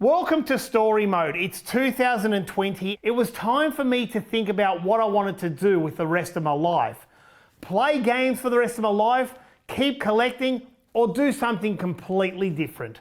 Welcome to Story Mode. It's 2020. It was time for me to think about what I wanted to do with the rest of my life. Play games for the rest of my life, keep collecting, or do something completely different.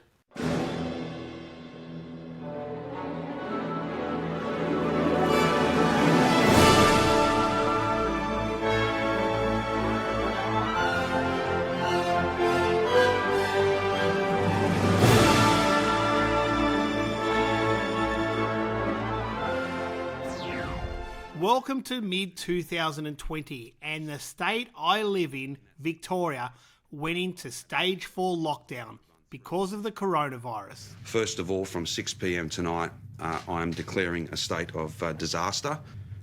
Welcome to mid-2020, and the state I live in, Victoria, went into stage 4 lockdown because of the coronavirus. First of all, from 6 p.m. tonight, I am declaring a state of disaster.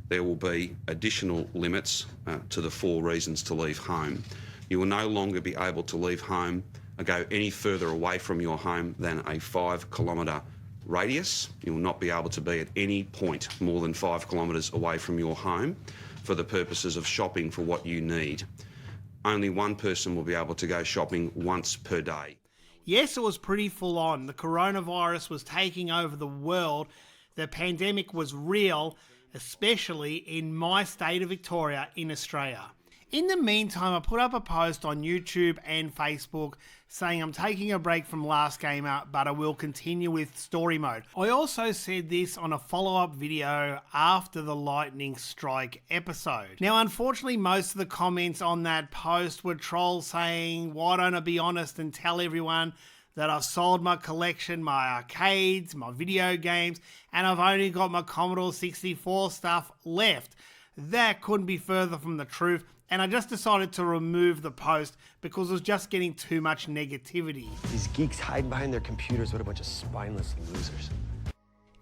There will be additional limits to the 4 reasons to leave home. You will no longer be able to leave home or go any further away from your home than a 5-kilometre radius. You will not be able to be at any point more than 5 kilometres away from your home for the purposes of shopping for what you need. Only one person will be able to go shopping once per day. Yes, it was pretty full on. The coronavirus was taking over the world. The pandemic was real, especially in my state of Victoria in Australia. In the meantime, I put up a post on YouTube and Facebook saying I'm taking a break from Last Gamer, but I will continue with Story Mode. I also said this on a follow-up video after the lightning strike episode. Now, unfortunately, most of the comments on that post were trolls saying, why don't I be honest and tell everyone that I've sold my collection, my arcades, my video games, and I've only got my Commodore 64 stuff left. That couldn't be further from the truth. And I just decided to remove the post because it was just getting too much negativity. These geeks hiding behind their computers, what a bunch of spineless losers.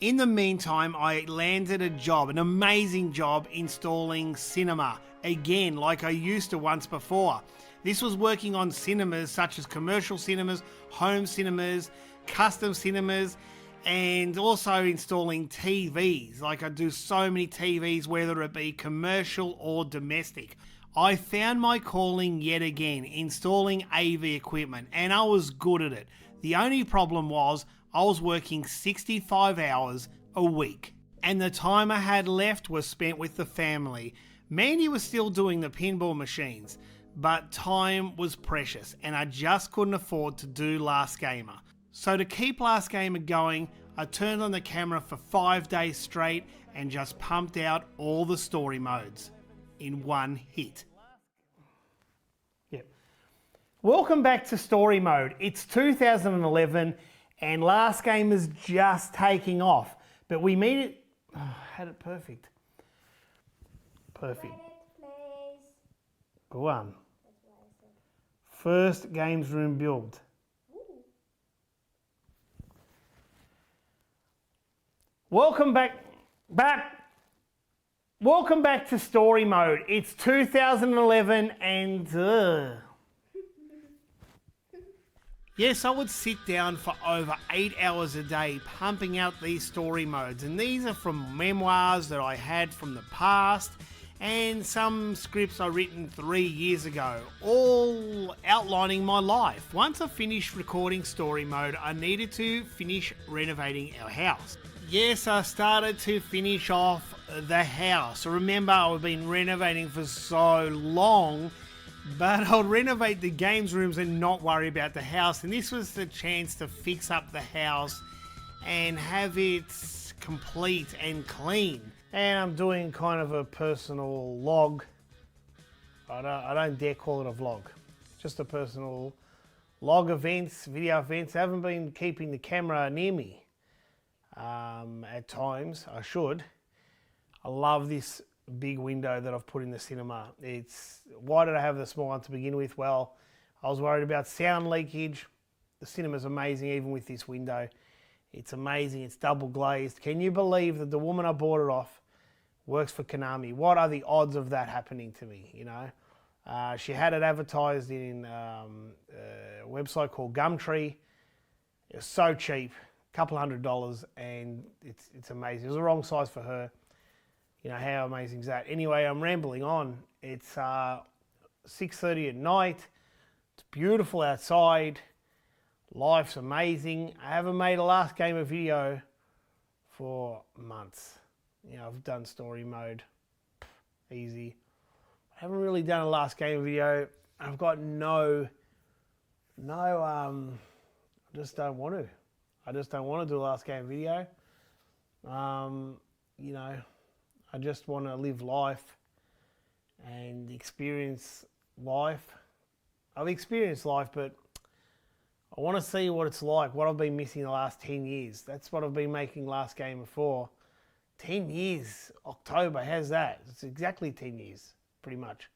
In the meantime, I landed a job, an amazing job installing cinema. Again, like I used to once before. This was working on cinemas such as commercial cinemas, home cinemas, custom cinemas, and also installing TVs. Like I do so many TVs, whether it be commercial or domestic. I found my calling yet again, installing AV equipment, and I was good at it. The only problem was I was working 65 hours a week, and the time I had left was spent with the family. Mandy was still doing the pinball machines, but time was precious, and I just couldn't afford to do Last Gamer. So to keep Last Gamer going, I turned on the camera for 5 days straight and just pumped out all the story modes in one hit. Yep. Welcome back to Story Mode. It's 2011 and Last Gamer's just taking off, but we made it. Had it perfect. Perfect. Go on. First games room build. Welcome back. Welcome back to Story Mode. It's 2011 and yes, I would sit down for over 8 hours a day pumping out these story modes, and these are from memoirs that I had from the past and some scripts I written 3 years ago, all outlining my life. Once I finished recording Story Mode, I needed to finish renovating our house. Yes, I started to finish off the house. Remember, I've been renovating for so long, but I'll renovate the games rooms and not worry about the house. And this was the chance to fix up the house and have it complete and clean. And I'm doing kind of a personal log. I don't dare call it a vlog. Just a personal log events, video events. I haven't been keeping the camera near me. At times, I should. I love this big window that I've put in the cinema. Why did I have the small one to begin with? Well, I was worried about sound leakage. The cinema's amazing even with this window. It's amazing, it's double glazed. Can you believe that the woman I bought it off works for Konami? What are the odds of that happening to me, you know? She had it advertised in a website called Gumtree. It was so cheap. Couple $100, and it's amazing. It was the wrong size for her. You know, how amazing is that? Anyway, I'm rambling on. It's 6:30 at night. It's beautiful outside. Life's amazing. I haven't made a last game of video for months. You know, I've done story mode, easy. I haven't really done a last game video. I've got I just don't want to. I just don't want to do a last game video. You know, I just want to live life and experience life. I've experienced life, but I want to see what it's like, what I've been missing the last 10 years. That's what I've been making last game for. 10 years, October, how's that? It's exactly 10 years, pretty much.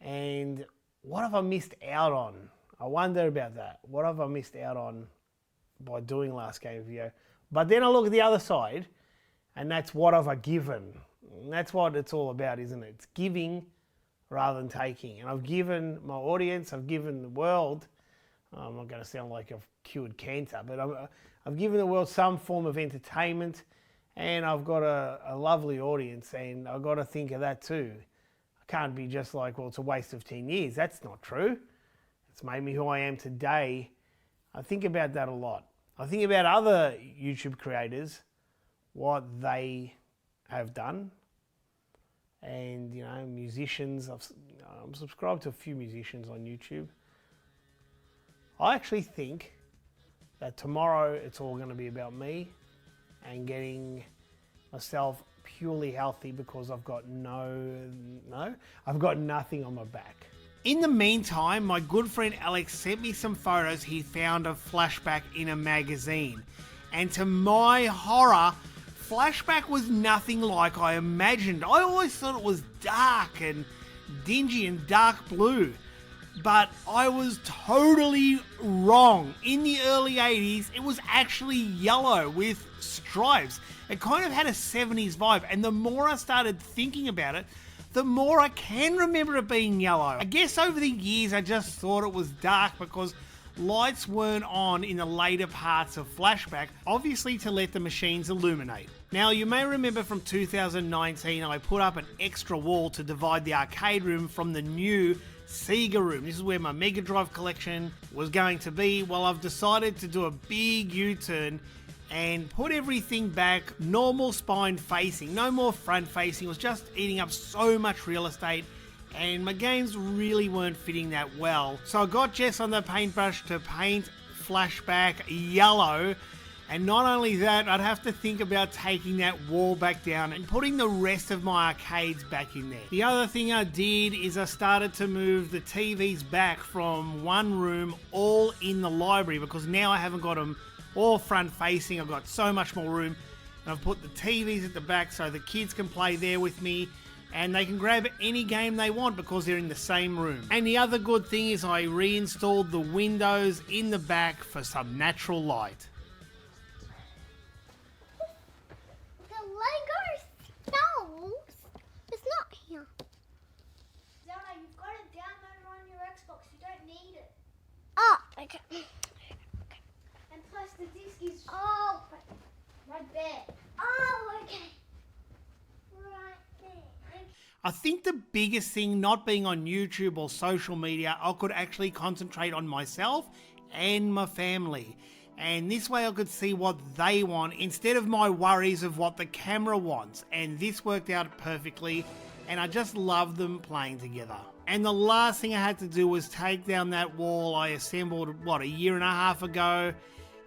And what have I missed out on? I wonder about that. What have I missed out on by doing last game video? But then I look at the other side, and that's what have I given. And that's what it's all about, isn't it? It's giving rather than taking. And I've given my audience, I've given the world, I'm not going to sound like I've cured cancer, but I've given the world some form of entertainment, and I've got a lovely audience, and I've got to think of that too. I can't be just like, well, it's a waste of 10 years. That's not true. It's made me who I am today. I think about that a lot. I think about other YouTube creators, what they have done, and, you know, musicians. I'm subscribed to a few musicians on YouTube. I actually think that tomorrow it's all going to be about me and getting myself purely healthy, because I've got I've got nothing on my back. In the meantime, my good friend Alex sent me some photos he found of Flashback in a magazine. And to my horror, Flashback was nothing like I imagined. I always thought it was dark and dingy and dark blue. But I was totally wrong. In the early 80s, it was actually yellow with stripes. It kind of had a 70s vibe, and the more I started thinking about it, the more I can remember it being yellow. I guess over the years I just thought it was dark because lights weren't on in the later parts of Flashback, obviously to let the machines illuminate. Now, you may remember from 2019 I put up an extra wall to divide the arcade room from the new Sega room. This is where my Mega Drive collection was going to be. Well, I've decided to do a big U-turn and put everything back normal spine facing, no more front facing. It was just eating up so much real estate, and my games really weren't fitting that well. So I got Jess on the paintbrush to paint Flashback yellow, and not only that, I'd have to think about taking that wall back down and putting the rest of my arcades back in there. The other thing I did is I started to move the TVs back from one room all in the library, because now I haven't got them all front facing. I've got so much more room, and I've put the TVs at the back so the kids can play there with me, and they can grab any game they want because they're in the same room. And the other good thing is I reinstalled the windows in the back for some natural light. The Lego stove is not here. Zelda, you've got it downloaded on your Xbox. You don't need it. Oh, okay. And plus the disc is Oh, right there. oh, okay. Right there. I think the biggest thing not being on YouTube or social media, I could actually concentrate on myself and my family. And this way I could see what they want instead of my worries of what the camera wants. And this worked out perfectly, and I just love them playing together. And the last thing I had to do was take down that wall I assembled, a year and a half ago,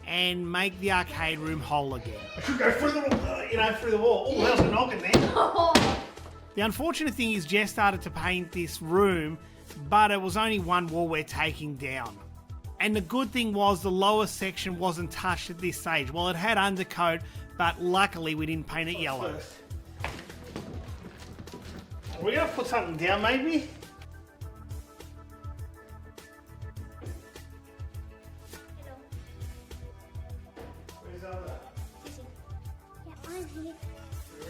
and make the arcade room whole again. I should go through the wall. Oh, there's a knock in there. The unfortunate thing is Jess started to paint this room, but it was only one wall we're taking down. And the good thing was the lower section wasn't touched at this stage. Well, it had undercoat, but luckily we didn't paint it yellow. Are we going to put something down maybe? Where's Zelda? Yeah, I'm here. You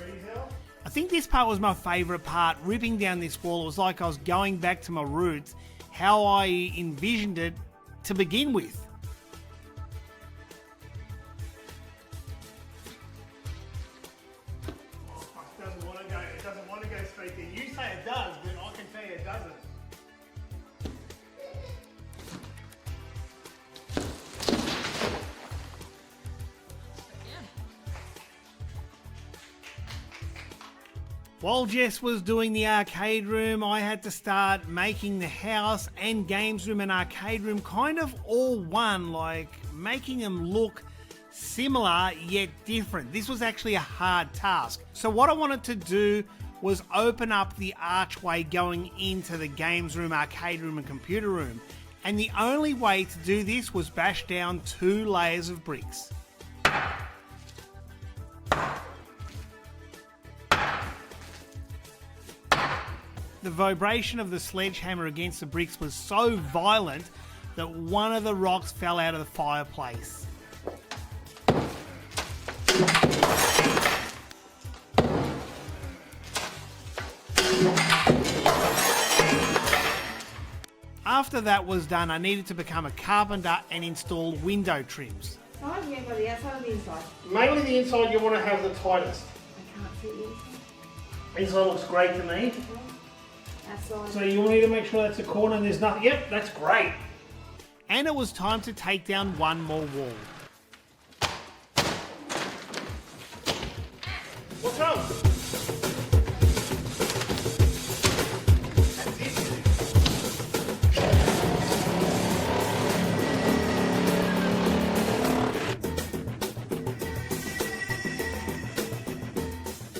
ready, Zelda? I think this part was my favourite part. Ripping down this wall, it was like I was going back to my roots, how I envisioned it to begin with. It doesn't want to go straight there. You say it does, but I can tell you it doesn't. While Jess was doing the arcade room, I had to start making the house and games room and arcade room kind of all one, like making them look similar yet different. This was actually a hard task. So what I wanted to do was open up the archway going into the games room, arcade room and computer room. And the only way to do this was bash down 2 layers of bricks. The vibration of the sledgehammer against the bricks was so violent that one of the rocks fell out of the fireplace. After that was done, I needed to become a carpenter and install window trims. Oh, yeah, by the outside or the inside? Mainly the inside you want to have the tightest. I can't see the inside. Inside looks great to me. Outside. So you need to make sure that's a corner and there's nothing. Yep, that's great. And it was time to take down one more wall. What's wrong?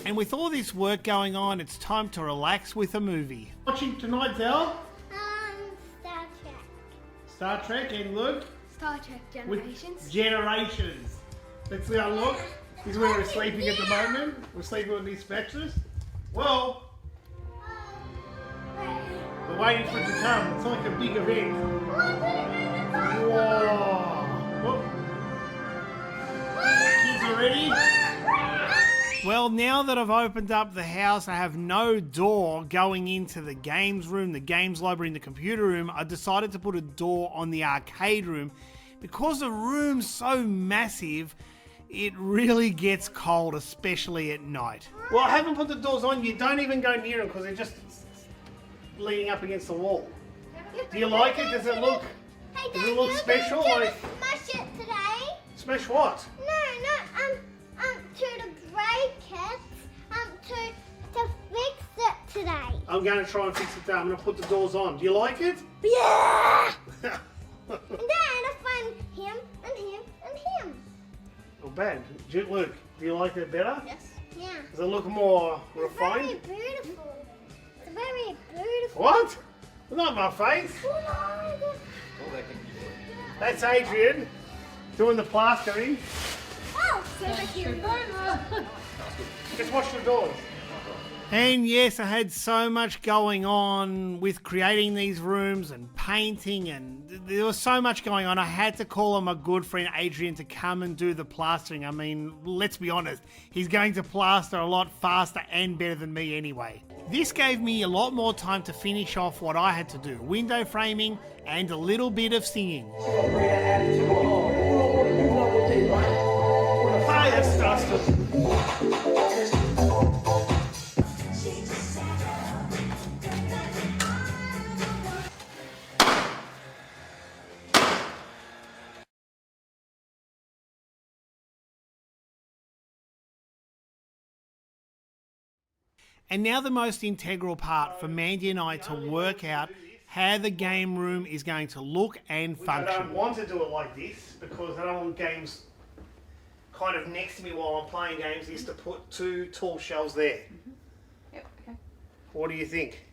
And with all this work going on, it's time to relax with a movie. Watching tonight, Zell? Star Trek. Star Trek and Luke? Star Trek Generations. Generations. Let's see how look. This is where we're sleeping at the moment. We're sleeping with these mattress. Well, we're waiting for it to come. It's like a big event. Whoa. Whoop. Kids are ready? Well, now that I've opened up the house, I have no door going into the games room, the games library, and the computer room. I decided to put a door on the arcade room because the room's so massive, it really gets cold, especially at night. Well, I haven't put the doors on. You don't even go near them because they're just leaning up against the wall. Do you like it? Does it look? Hey, Does it look special? Like smash it today? smash what? No, to break it, to fix it today. I'm going to try and fix it down. I'm going to put the doors on. Do you like it? Yeah! And then I find him and him and him. Not bad. Luke, do you like it better? Yes. Yeah. Does it look more Very refined? beautiful. It's very beautiful. What? Not my face. That's Adrian doing the plastering. Oh, Just watch the doors. And yes, I had so much going on with creating these rooms and painting, and there was so much going on. I had to call on my good friend Adrian to come and do the plastering. I mean, let's be honest, he's going to plaster a lot faster and better than me anyway. This gave me a lot more time to finish off what I had to do, window framing and a little bit of singing. Hi, that's Dustin. And now the most integral part for Mandy and I to work out how the game room is going to look and function. I don't want to do it like this because I don't want games kind of next to me while I'm playing games. Is to put 2 tall shelves there. Yep, okay. What do you think?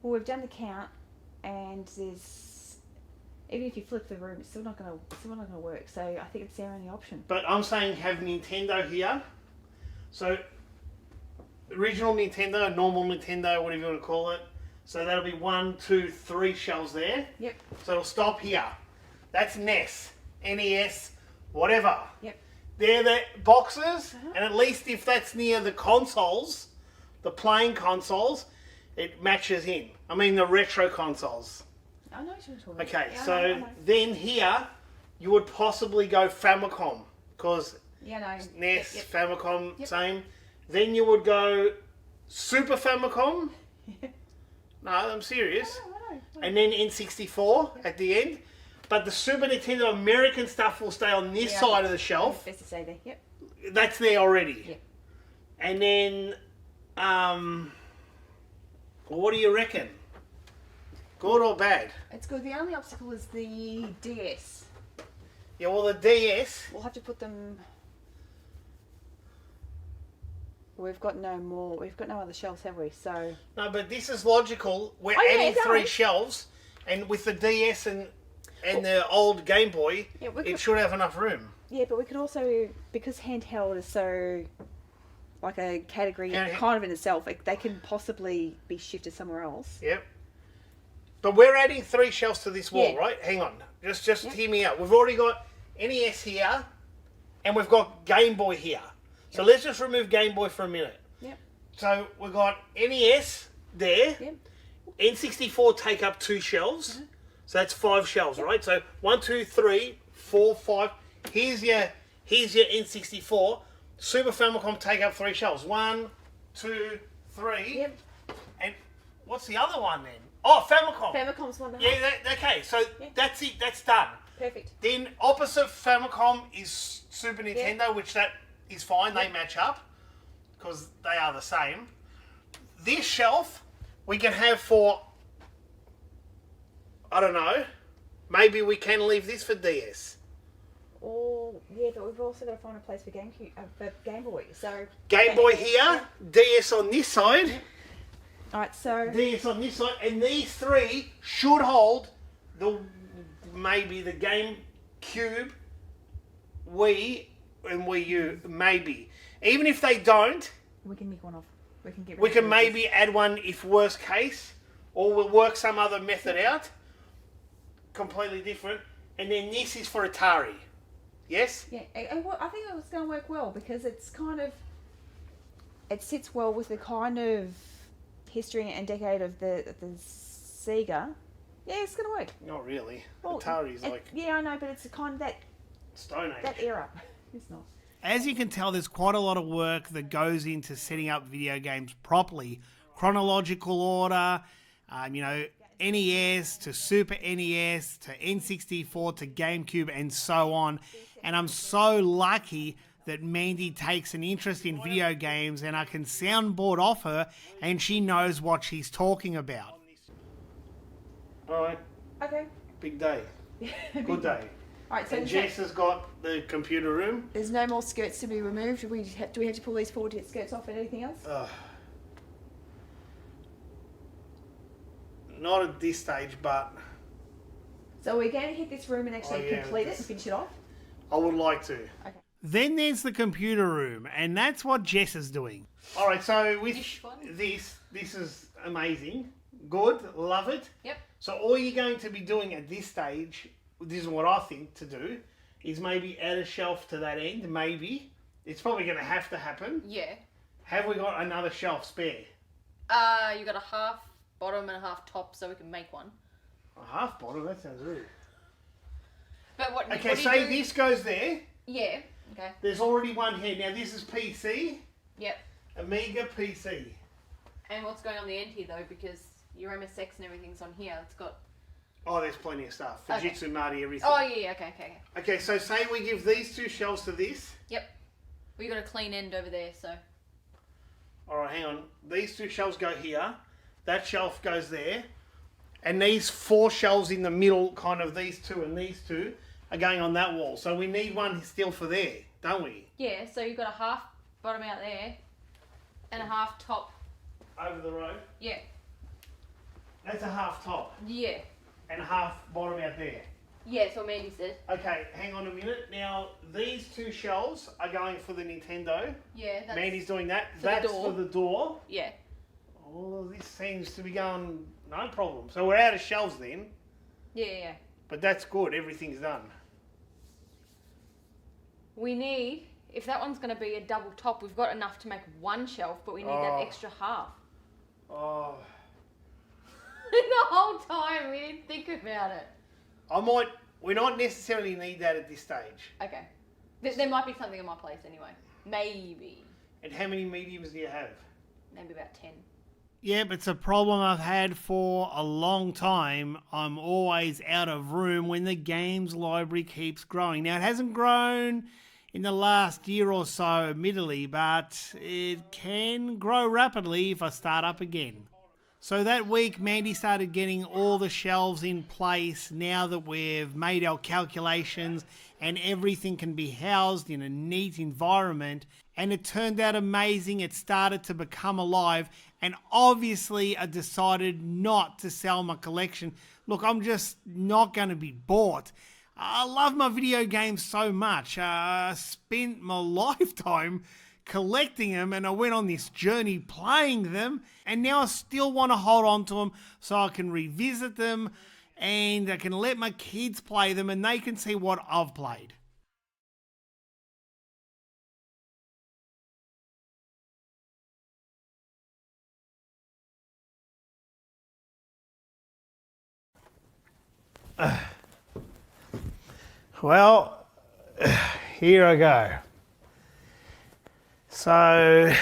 Well, we've done the count, and there's, even if you flip the room, it's still not going to work. So I think it's the only option. But I'm saying have Nintendo here. So original Nintendo, normal Nintendo, whatever you want to call it. So that'll be 1, 2, 3 shelves there. Yep. So it'll stop here. That's NES, NES, whatever. Yep. They're the boxes, and at least if that's near the consoles, the playing consoles, it matches in. I mean the retro consoles. I know what you're talking about. Okay, Yeah, so I know. then here, you would possibly go Famicom, because Yeah, no. NES, Yep. Famicom, Yep. same. Then you would go Super Famicom. No, I'm serious. I know. And then N64 at the end. But the Super Nintendo American stuff will stay on this Yeah, side of the shelf. Best to say there. Yep. That's there already. Yep. And then, what do you reckon? Good or bad? It's good. The only obstacle is the DS. Yeah, well, the DS... We'll have to put them... We've got no more. We've got no other shelves, have we? So... No, but this is logical. We're Oh, yeah, adding it 3 does. shelves, and with the DS and the old Game Boy, Yeah, we it could- should have enough room. Yeah, but we could also, because handheld is so like a category kind of in itself, they can possibly be shifted somewhere else. Yep. But we're adding 3 shelves to this wall, Yeah. right? Hang on. Just hear me out. We've already got NES here, and we've got Game Boy here. So let's just remove Game Boy for a minute. Yep. So we've got NES there. Yep. N64 take up 2 shelves. So that's 5 shelves, right? So 1, 2, 3, 4, 5. Here's your N64. Super Famicom take up 3 shelves. 1, 2, 3. Yep. And what's the other one then? Oh, Famicom. Famicom's 1.5. Yeah, okay. So that's it. That's done. Perfect. Then opposite Famicom is Super Nintendo, which that is fine. They match up because they are the same. This shelf we can have for, I don't know, maybe we can leave this for DS. Oh, yeah, but we've also got to find a place for for Game Boy. So Game Boy here, DS on this side, All right, so DS on this side, and these 3 should hold maybe the GameCube, Wii, and Wii U, maybe. Even if they don't, we can nick one off. We can get. we rid can of maybe add one if worst case, or we'll work some other method out. Completely different. And then this is for Atari. Yes? Yeah, and I think it was going to work well because it's kind of. It sits well with the kind of history and decade of the Sega. Yeah, it's going to work. Not really. Well, Atari's like Yeah, I know, but it's kind of that Stone Age. era. It's not. As you can tell, there's quite a lot of work that goes into setting up video games properly. Chronological order, NES to Super NES to N64 to GameCube and so on. And I'm so lucky that Mandy takes an interest in video games and I can soundboard off her and she knows what she's talking about. All right, Okay. big day. Good day. All right, so And Jess has got the computer room. there's no more skirts to be removed. Do we have to pull these 4 skirts off and anything else? Not at this stage, but So we're going to hit this room and actually complete it and finish it off? I would like to. Okay. Then there's the computer room, and that's what Jess is doing. All right, so with this is amazing. Good, love it. Yep. So all you're going to be doing at this stage, this is what I think to do, is maybe add a shelf to that end, maybe. It's probably going to have to happen. Yeah. Have we got another shelf spare? You got a half bottom and a half top, so we can make one. A half bottom? That sounds rude. But what? Okay, what do you say do? this goes there. Yeah. Okay. There's already one here. Now this is PC, Yep. Amiga PC. And what's going on the end here though? Because your MSX and everything's on here. It's got. Oh, there's plenty of stuff. Okay. Fujitsu, Marty, everything. Oh yeah. Okay. Okay, so say we give these 2 shelves to this. Yep. We got a clean end over there, so. All right, hang on. These 2 shelves go here. That shelf goes there. And these 4 shelves in the middle, kind of these 2 and these 2, are going on that wall. So we need one still for there, don't we? Yeah. So you've got a half bottom out there, and a half top. Over the road. Yeah. That's a half top. Yeah. And a half bottom out there. Yeah. That's what Mandy said. Okay, hang on a minute. Now, these 2 shelves are going for the Nintendo. Yeah. That's, Mandy's doing that. for the That's door. for the door. Yeah. Oh, this seems to be going no problem. So we're out of shelves then. Yeah. But that's good. Everything's done. We need, if that one's going to be a double top, we've got enough to make one shelf, but we need that extra half. Oh, The whole time we didn't think about it. we not necessarily need that at this stage. Okay. There might be something on my place anyway. Maybe. And how many mediums do you have? Maybe about 10. Yep, it's a problem I've had for a long time. I'm always out of room when the games library keeps growing. Now, it hasn't grown in the last year or so, admittedly, but it can grow rapidly if I start up again. So that week, Mandy started getting all the shelves in place now that we've made our calculations and everything can be housed in a neat environment. And it turned out amazing. It started to become alive. And obviously, I decided not to sell my collection. Look, I'm just not going to be bought. I love my video games so much. I spent my lifetime collecting them, and I went on this journey playing them, and now I still want to hold on to them so I can revisit them and I can let my kids play them and they can see what I've played. Well, here I go. So,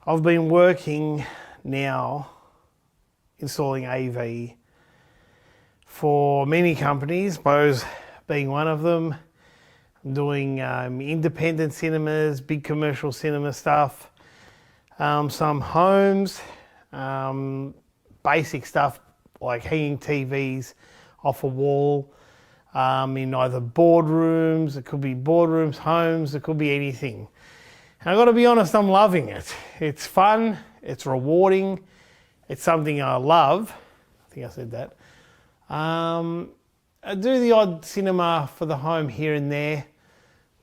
I've been working now installing AV for many companies, Bose being one of them. I'm doing independent cinemas, big commercial cinema stuff, some homes, basic stuff like hanging TVs off a wall, in either boardrooms, it could be boardrooms, homes, it could be anything. And I've got to be honest, I'm loving it. It's fun, it's rewarding, it's something I love. I think I said that. I do the odd cinema for the home here and there,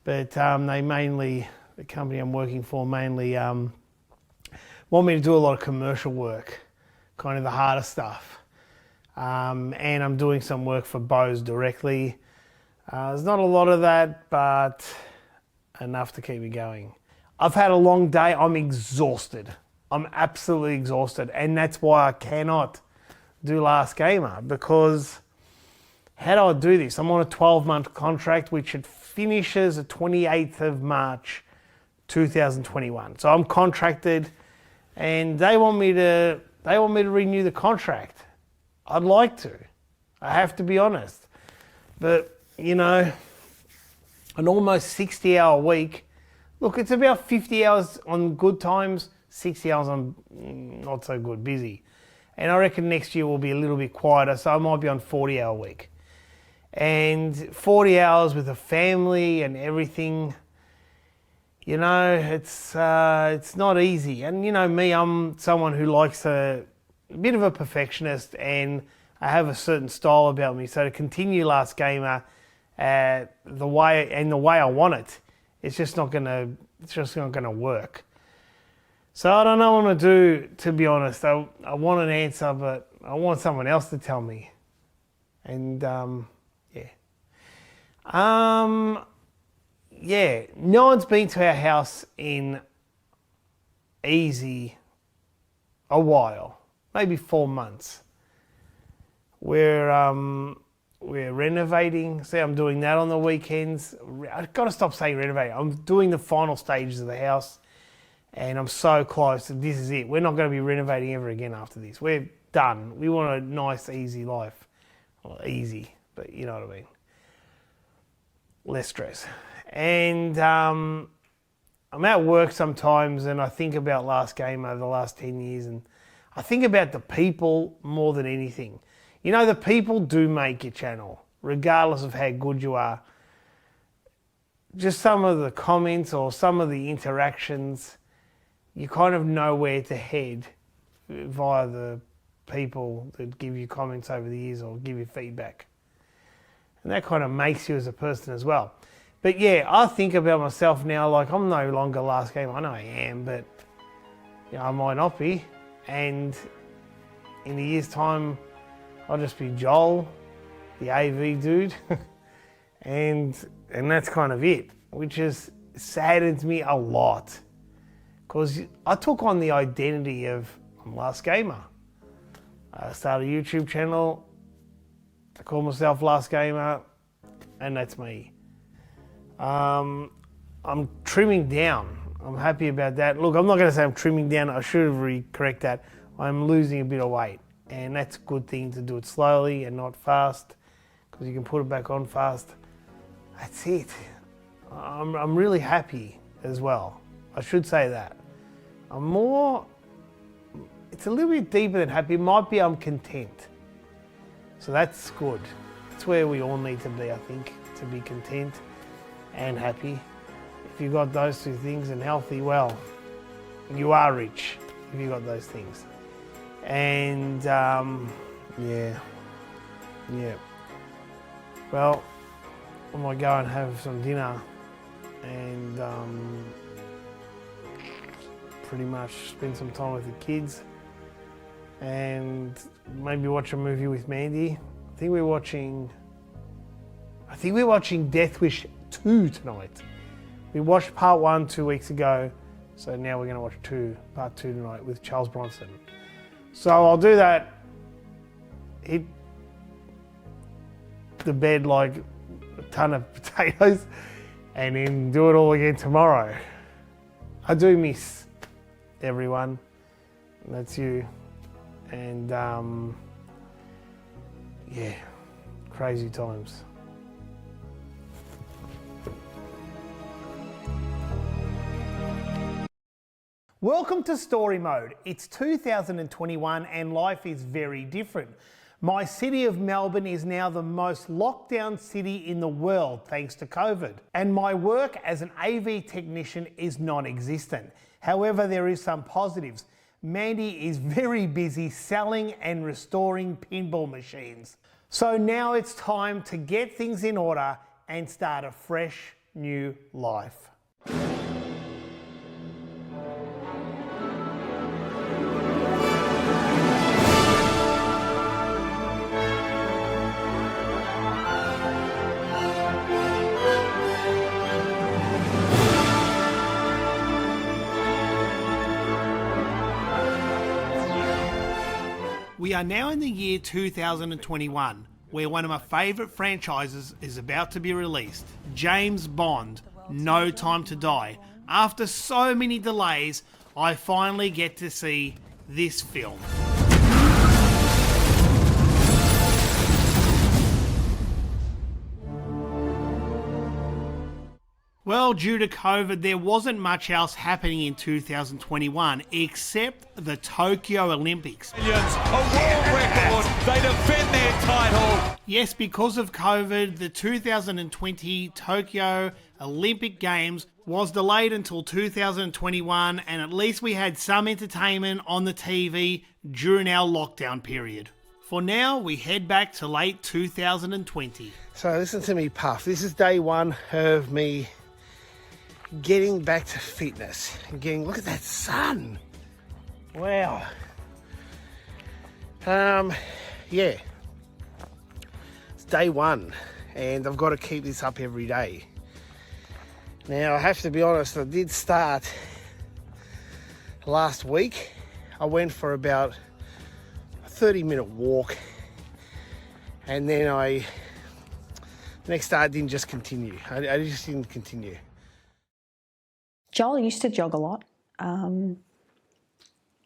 but they mainly, the company I'm working for mainly want me to do a lot of commercial work, kind of the harder stuff. And I'm doing some work for Bose directly. There's not a lot of that, but enough to keep me going. I've had a long day. I'm exhausted. I'm absolutely exhausted. And that's why I cannot do Last Gamer, because how do I do this? I'm on a 12-month contract, which it finishes the 28th of March, 2021. So I'm contracted and they want me to renew the contract. I'd like to. I have to be honest. But, you know, an almost 60-hour week, look, it's about 50 hours on good times, 60 hours on not so good, busy. And I reckon next year will be a little bit quieter, so I might be on 40-hour week. And 40 hours with a family and everything, you know, it's not easy. And you know me, I'm someone who likes a bit of a perfectionist, and I have a certain style about me. So to continue Last Gamer the way I want it, it's just not gonna work. So I don't know what to do, to be honest. I want an answer, but I want someone else to tell me. And yeah, no one's been to our house in easy a while. Maybe 4 months. We're renovating. See, I'm doing that on the weekends. I've got to stop saying renovating. I'm doing the final stages of the house, and I'm so close. This is it. We're not going to be renovating ever again after this. We're done. We want a nice, easy life. Well, easy, but you know what I mean. Less stress. And I'm at work sometimes, and I think about Last Game over the last 10 years, and I think about the people more than anything. You know, the people do make your channel, regardless of how good you are. Just some of the comments or some of the interactions, you kind of know where to head via the people that give you comments over the years or give you feedback. And that kind of makes you as a person as well. But yeah, I think about myself now like I'm no longer Last Game. I know I am, but you know, I might not be. And in a year's time, I'll just be Joel, the AV dude, and that's kind of it, which just saddens me a lot, because I took on the identity of I'm Last Gamer. I started a YouTube channel, I call myself Last Gamer, and that's me. I'm trimming down. I'm happy about that. Look, I'm not going to say I'm trimming down. I should have correct that. I'm losing a bit of weight, and that's a good thing to do it slowly and not fast, because you can put it back on fast. that's it. I'm really happy as well. I should say that. It's a little bit deeper than happy. It might be I'm content. So that's good. That's where we all need to be, I think, to be content and happy. If you've got those two things and healthy, well, you are rich if you've got those things. And yeah. Well, I might go and have some dinner and pretty much spend some time with the kids and maybe watch a movie with Mandy. I think we're watching Death Wish 2 tonight. We watched part 1 2 weeks ago, so now we're going to watch part 2 tonight with Charles Bronson. So I'll do that, hit the bed like a ton of potatoes, and then do it all again tomorrow. I do miss everyone, and that's you. And yeah, crazy times. Welcome to Story Mode. It's 2021 and life is very different. My city of Melbourne is now the most locked down city in the world thanks to COVID. And my work as an AV technician is non-existent. However, there is some positives. Mandy is very busy selling and restoring pinball machines. So now it's time to get things in order and start a fresh new life. We are now in the year 2021, where one of my favourite franchises is about to be released, James Bond, No Time to Die. After so many delays, I finally get to see this film. Well, due to COVID, there wasn't much else happening in 2021 except the Tokyo Olympics. A world record, they defend their title. Yes, because of COVID, the 2020 Tokyo Olympic Games was delayed until 2021, and at least we had some entertainment on the TV during our lockdown period. For now, we head back to late 2020. So listen to me, Puff. This is day one of me getting back to fitness. Look at that sun. Wow. Yeah. It's day one, and I've got to keep this up every day. Now, I have to be honest, I did start last week. I went for about a 30-minute walk, and then the next day I didn't just continue. I just didn't continue. Joel used to jog a lot.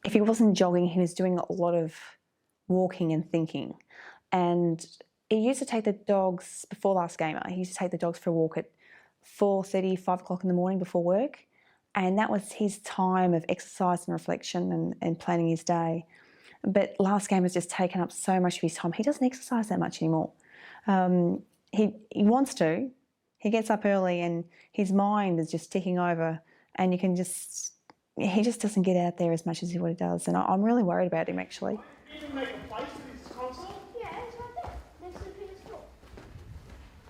If he wasn't jogging, he was doing a lot of walking and thinking. And he used to take the dogs, before last game, he used to take the dogs for a walk at 4:30, 5 o'clock in the morning before work. And that was his time of exercise and reflection and planning his day. But last game has just taken up so much of his time. He doesn't exercise that much anymore. He wants to. He gets up early and his mind is just ticking over, and he just doesn't get out there as much as what he does. And I'm really worried about him, actually. You didn't make a place for this console? Yeah, it's right there. Next to the PS4.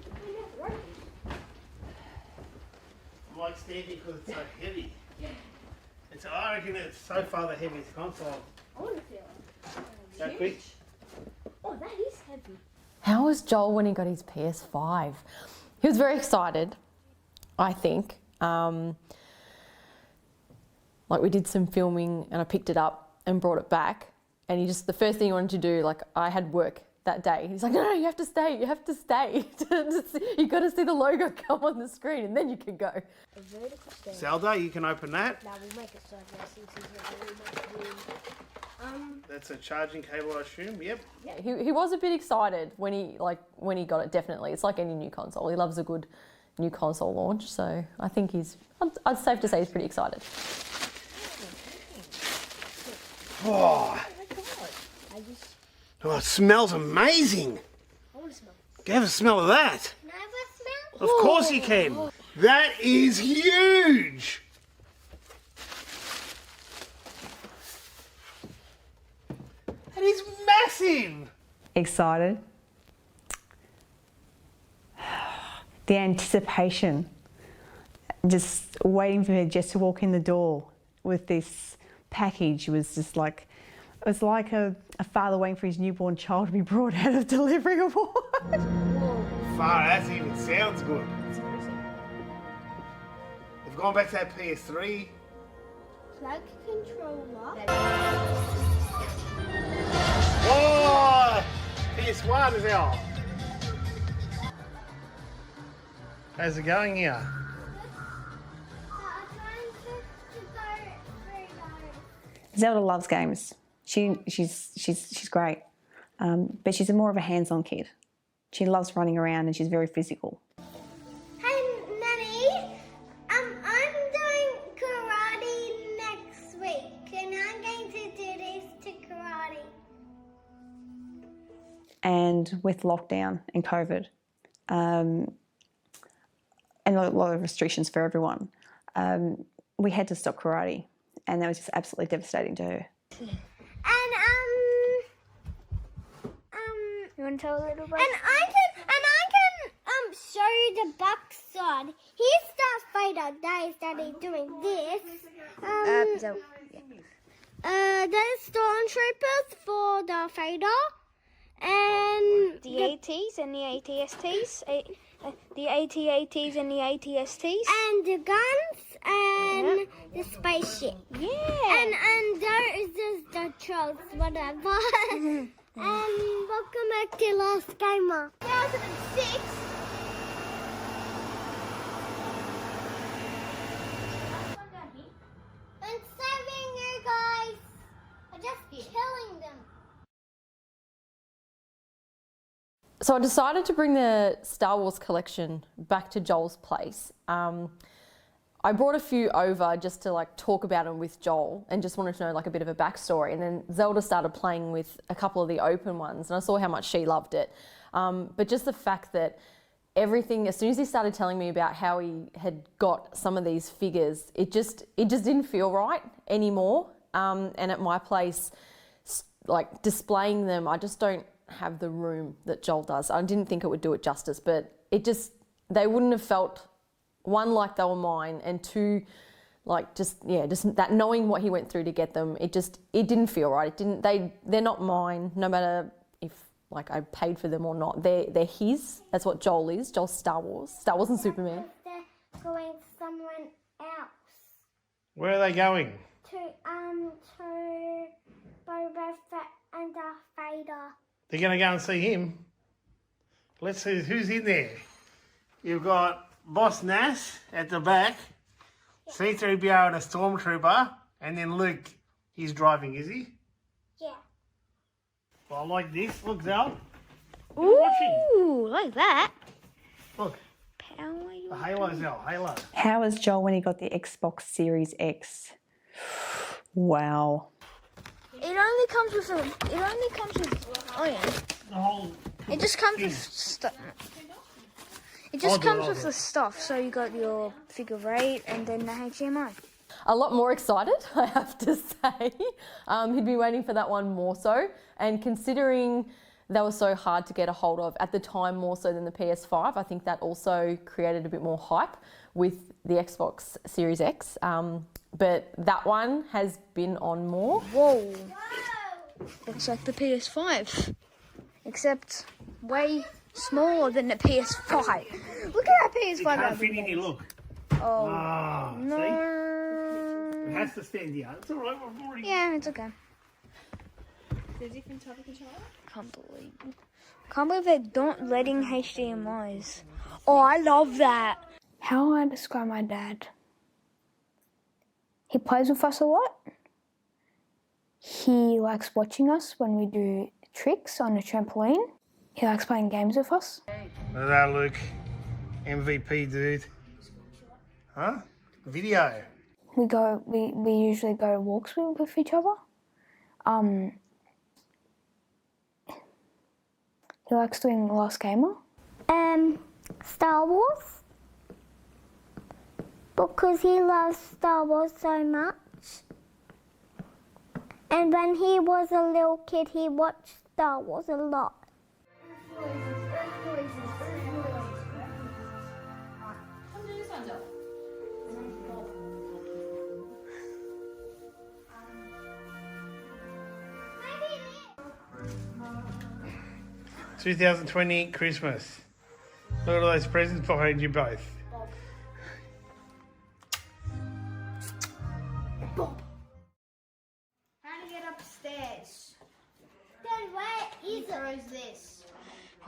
We have to work it. I like standing because it's so heavy. I reckon it's so far the heaviest console. I want to feel it. That quick? Oh, that is heavy. How was Joel when he got his PS5? He was very excited, I think. Like, we did some filming and I picked it up and brought it back, and the first thing he wanted to do, like, I had work that day. He's like, no, you have to stay. You've got to see the logo come on the screen and then you can go. A vertical stand. Zelda, you can open that. Now we'll make it so that since he's got very much room. That's a charging cable, I assume. Yep. Yeah, he was a bit excited when he got it, definitely. It's like any new console. He loves a good new console launch. So I think I'd safe to say he's pretty excited. Oh, it smells amazing. I want to smell. Have a smell of that. Can I have a smell? Of course you can. That is huge. That is massive. Excited. The anticipation. Just waiting for Jess to walk in the door with this package was just like, it was like a father waiting for his newborn child to be brought out of delivery or what. Far, that even sounds good. They've gone back to that PS3. Plug controller. Oh, PS1 as well. How's it going here? I'm trying to go through Zelda loves games. She's great, but she's more of a hands-on kid. She loves running around and she's very physical. Hey, Nanny. I'm doing karate next week, and I'm going to do this to karate. And with lockdown and COVID, and a lot of restrictions for everyone, we had to stop karate, and that was just absolutely devastating to her. And You want to tell a little bit? and I can show you the backside. Here's Darth Vader. They started doing this. There's stormtroopers for Darth Vader, and The ATs and the ATSTs. The AT-ATs and the ATSTs. and the guns and the spaceship. Yeah. And there is just the trolls, whatever. And welcome back to Last Gamer. 2006. I'm saving you guys. I'm just killing them. So I decided to bring the Star Wars collection back to Joel's place. I brought a few over just to like talk about them with Joel and just wanted to know like a bit of a backstory. And then Zelda started playing with a couple of the open ones and I saw how much she loved it. But just the fact that everything, as soon as he started telling me about how he had got some of these figures, it just didn't feel right anymore. And at my place, like displaying them, I just don't have the room that Joel does. I didn't think it would do it justice, but they wouldn't have felt, one, like they were mine, and two, like just that knowing what he went through to get them, it didn't feel right. They're not mine, no matter if like I paid for them or not. They're his. That's what Joel is. Joel's Star Wars and Superman. They're going somewhere else. Where are they going? To Boba Fett and Darth Vader. They're going to go and see him. Let's see who's in there. You've got Boss Nass at the back, C-3PO and a Stormtrooper, and then Luke, he's driving, is he? Yeah. Well, I like this. Look, Zal. You're watching. Ooh, like that. Look, Power you. the Halo, Zal, Halo. How was Joel when he got the Xbox Series X? Wow. It only comes with oh yeah. The whole... It just comes with stuff. It just comes with the stuff. So you got your figure of 8 and then the HDMI. A lot more excited, I have to say. He'd been waiting for that one more so, and considering they were so hard to get a hold of at the time, more so than the PS5, I think that also created a bit more hype with the Xbox Series X. But that one has been on more. Whoa. Looks like the PS5, except way smaller than the PS5. Look at that PS5. Can't fit in here, look. Oh, Ah, no. see? It has to stand here. It's all right, we've already... Yeah, it's okay. Can't believe they're not letting HDMIs. Oh, I love that. How would I describe my dad? He plays with us a lot. He likes watching us when we do tricks on a trampoline. He likes playing games with us. Look at that, Luke. MVP, dude. Huh? Video. We usually go walks with each other. He likes doing Last Gamer. Star Wars. Because he loves Star Wars so much. And when he was a little kid, he watched Star Wars a lot. 2020 Christmas. Look at all those presents behind you both. Bob. How to get upstairs? Dad, where is this?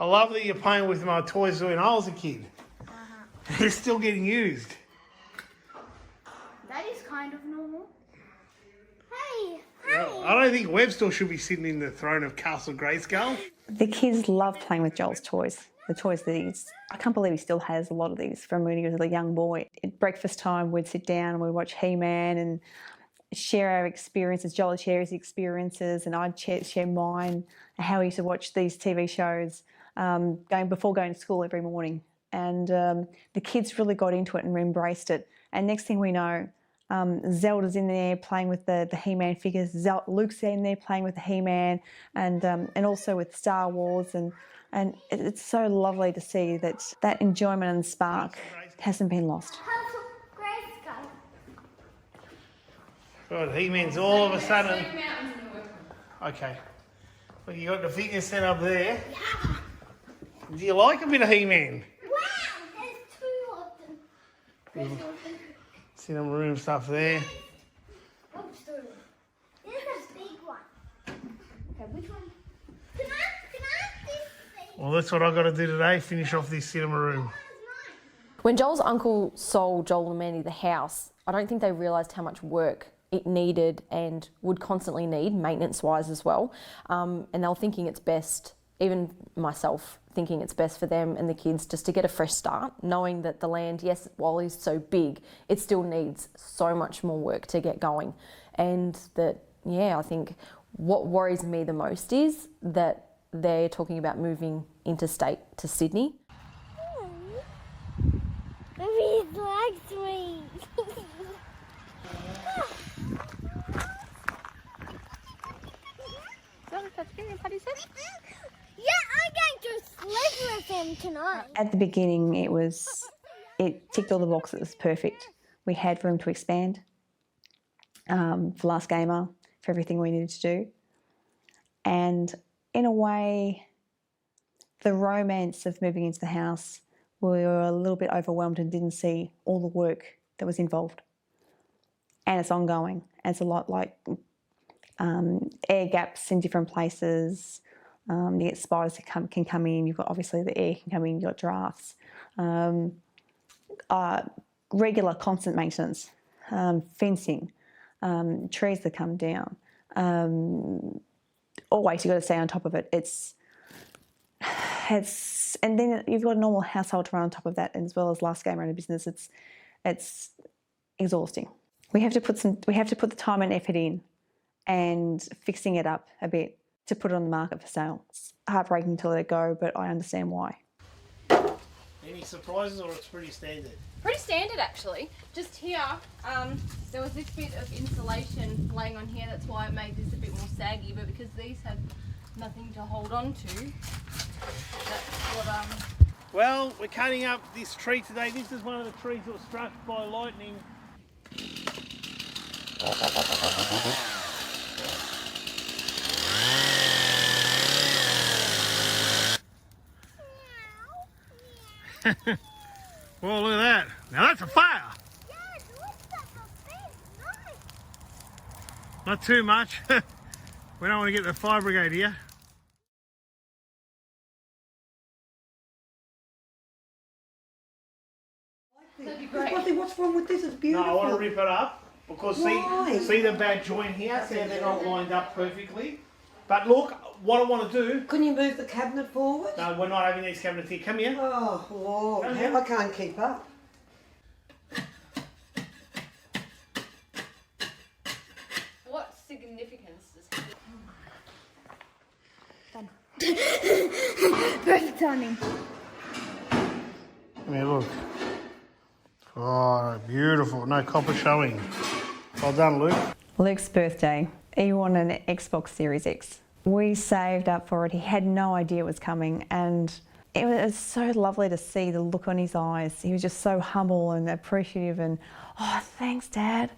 I love that you're playing with my toys when I was a kid. They're still getting used. That is kind of normal. Hey, I don't think Webster should be sitting in the throne of Castle Grayskull. The kids love playing with Joel's toys. The toys that I can't believe he still has a lot of these from when he was a young boy. At breakfast time, we'd sit down and we'd watch He-Man and share our experiences. Joel would share his experiences and I'd share mine, how we used to watch these TV shows before going to school every morning. And the kids really got into it and embraced it. And next thing we know, Zelda's in there playing with the He-Man figures. Luke's in there playing with the He-Man and also with Star Wars. And it's so lovely to see that enjoyment and spark hasn't been lost. God, He-Man's all of a sudden... Okay. Well, you got the figure set up there. Yeah. Do you like a bit of He-Man? Wow, there's 2 of them. Cinema room stuff there. There's a big one. Okay, which one? Can I this thing? Well, that's what I've got to do today, finish off this cinema room. When Joel's uncle sold Joel and Mandy the house, I don't think they realised how much work it needed and would constantly need, maintenance-wise as well. And they were thinking it's best, even myself, thinking it's best for them and the kids just to get a fresh start, knowing that the land, yes, while it's so big, it still needs so much more work to get going. And that, yeah, I think what worries me the most is that they're talking about moving interstate to Sydney. He likes me. Yeah, I'm going to sleep with him tonight. At the beginning, it ticked all the boxes, perfect. We had room to expand for Last Gamer, for everything we needed to do. And in a way, the romance of moving into the house, we were a little bit overwhelmed and didn't see all the work that was involved. And it's ongoing. And it's a lot like air gaps in different places. You get spiders that can come in. You've got obviously the air can come in. You've got drafts. Regular, constant maintenance, fencing, trees that come down. Always you've got to stay on top of it. And then you've got a normal household to run on top of that, as well as Last Gamer in a business. It's exhausting. We have to put the time and effort in, and fixing it up a bit to put it on the market for sale. It's heartbreaking to let it go, but I understand why. Any surprises, or it's pretty standard? Pretty standard, actually. Just here, there was this bit of insulation laying on here. That's why it made this a bit more saggy. But because these had nothing to hold on to, that's what. Well, we're cutting up this tree today. This is one of the trees that was struck by lightning. Well, look at that. Now that's a fire. Yeah, it looks like a big knife. Not too much. We don't want to get the fire brigade here. That'd be great. What's wrong with this? It's beautiful. No, I want to rip it up because see the bad joint here. See, they're not lined up perfectly. But look, what I want to do... Can you move the cabinet forward? No, we're not having these cabinets here. Come here. Oh, Lord. I can't keep up. What significance does Perfect timing. Come here, look. Oh, beautiful. No copper showing. Well done, Luke. Luke's birthday. He wanted an Xbox Series X. We saved up for it. He had no idea it was coming, and it was so lovely to see the look on his eyes. He was just so humble and appreciative and, oh, thanks, Dad.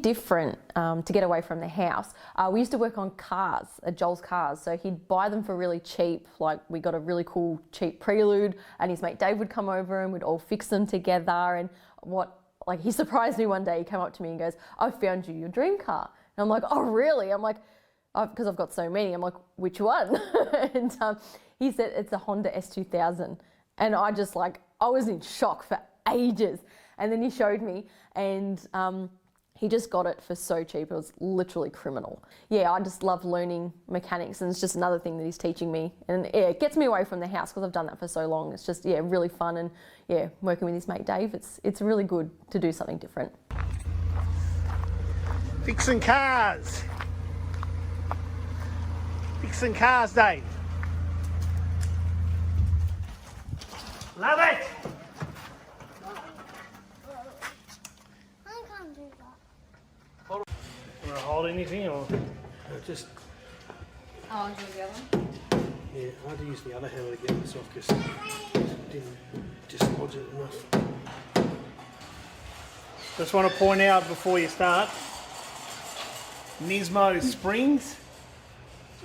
Different to get away from the house. We used to work on cars, Joel's cars, so he'd buy them for really cheap. Like, we got a really cool cheap Prelude, and his mate Dave would come over and we'd all fix them together. And he surprised me one day. He came up to me and goes, "I found you your dream car." And I'm like, "Oh, really?" I'm like, because I've got so many. I'm like, "Which one?" And he said it's a Honda S2000, and I was in shock for ages. And then he showed me, and he just got it for so cheap. It was literally criminal. Yeah, I just love learning mechanics, and it's just another thing that he's teaching me. And yeah, it gets me away from the house because I've done that for so long. It's just, yeah, really fun. And yeah, working with his mate Dave, it's really good to do something different. Fixing cars. Fixing cars, Dave. Love it. Want to hold anything or just... Oh, do you want the other one? Yeah, I had to use the other handle to get this off because I didn't dislodge it enough. Just want to point out before you start, Nismo springs.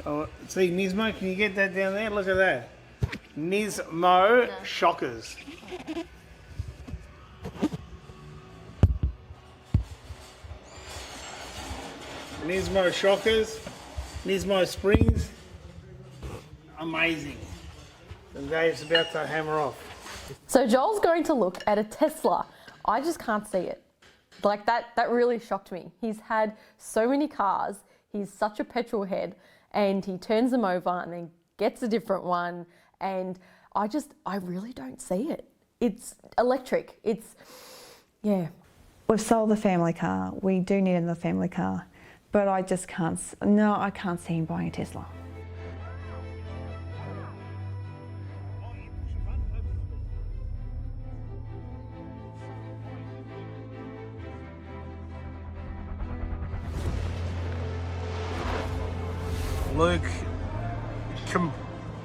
Oh, see, Nismo, can you get that down there? Look at that. Nismo shockers. Nismo shockers, Nismo springs, amazing. And Dave's about to hammer off. So Joel's going to look at a Tesla. I just can't see it. Like that really shocked me. He's had so many cars, he's such a petrol head, and he turns them over and then gets a different one, and I really don't see it. It's electric, yeah. We've sold the family car. We do need another family car. But I just can't, no, I can't see him buying a Tesla. Luke,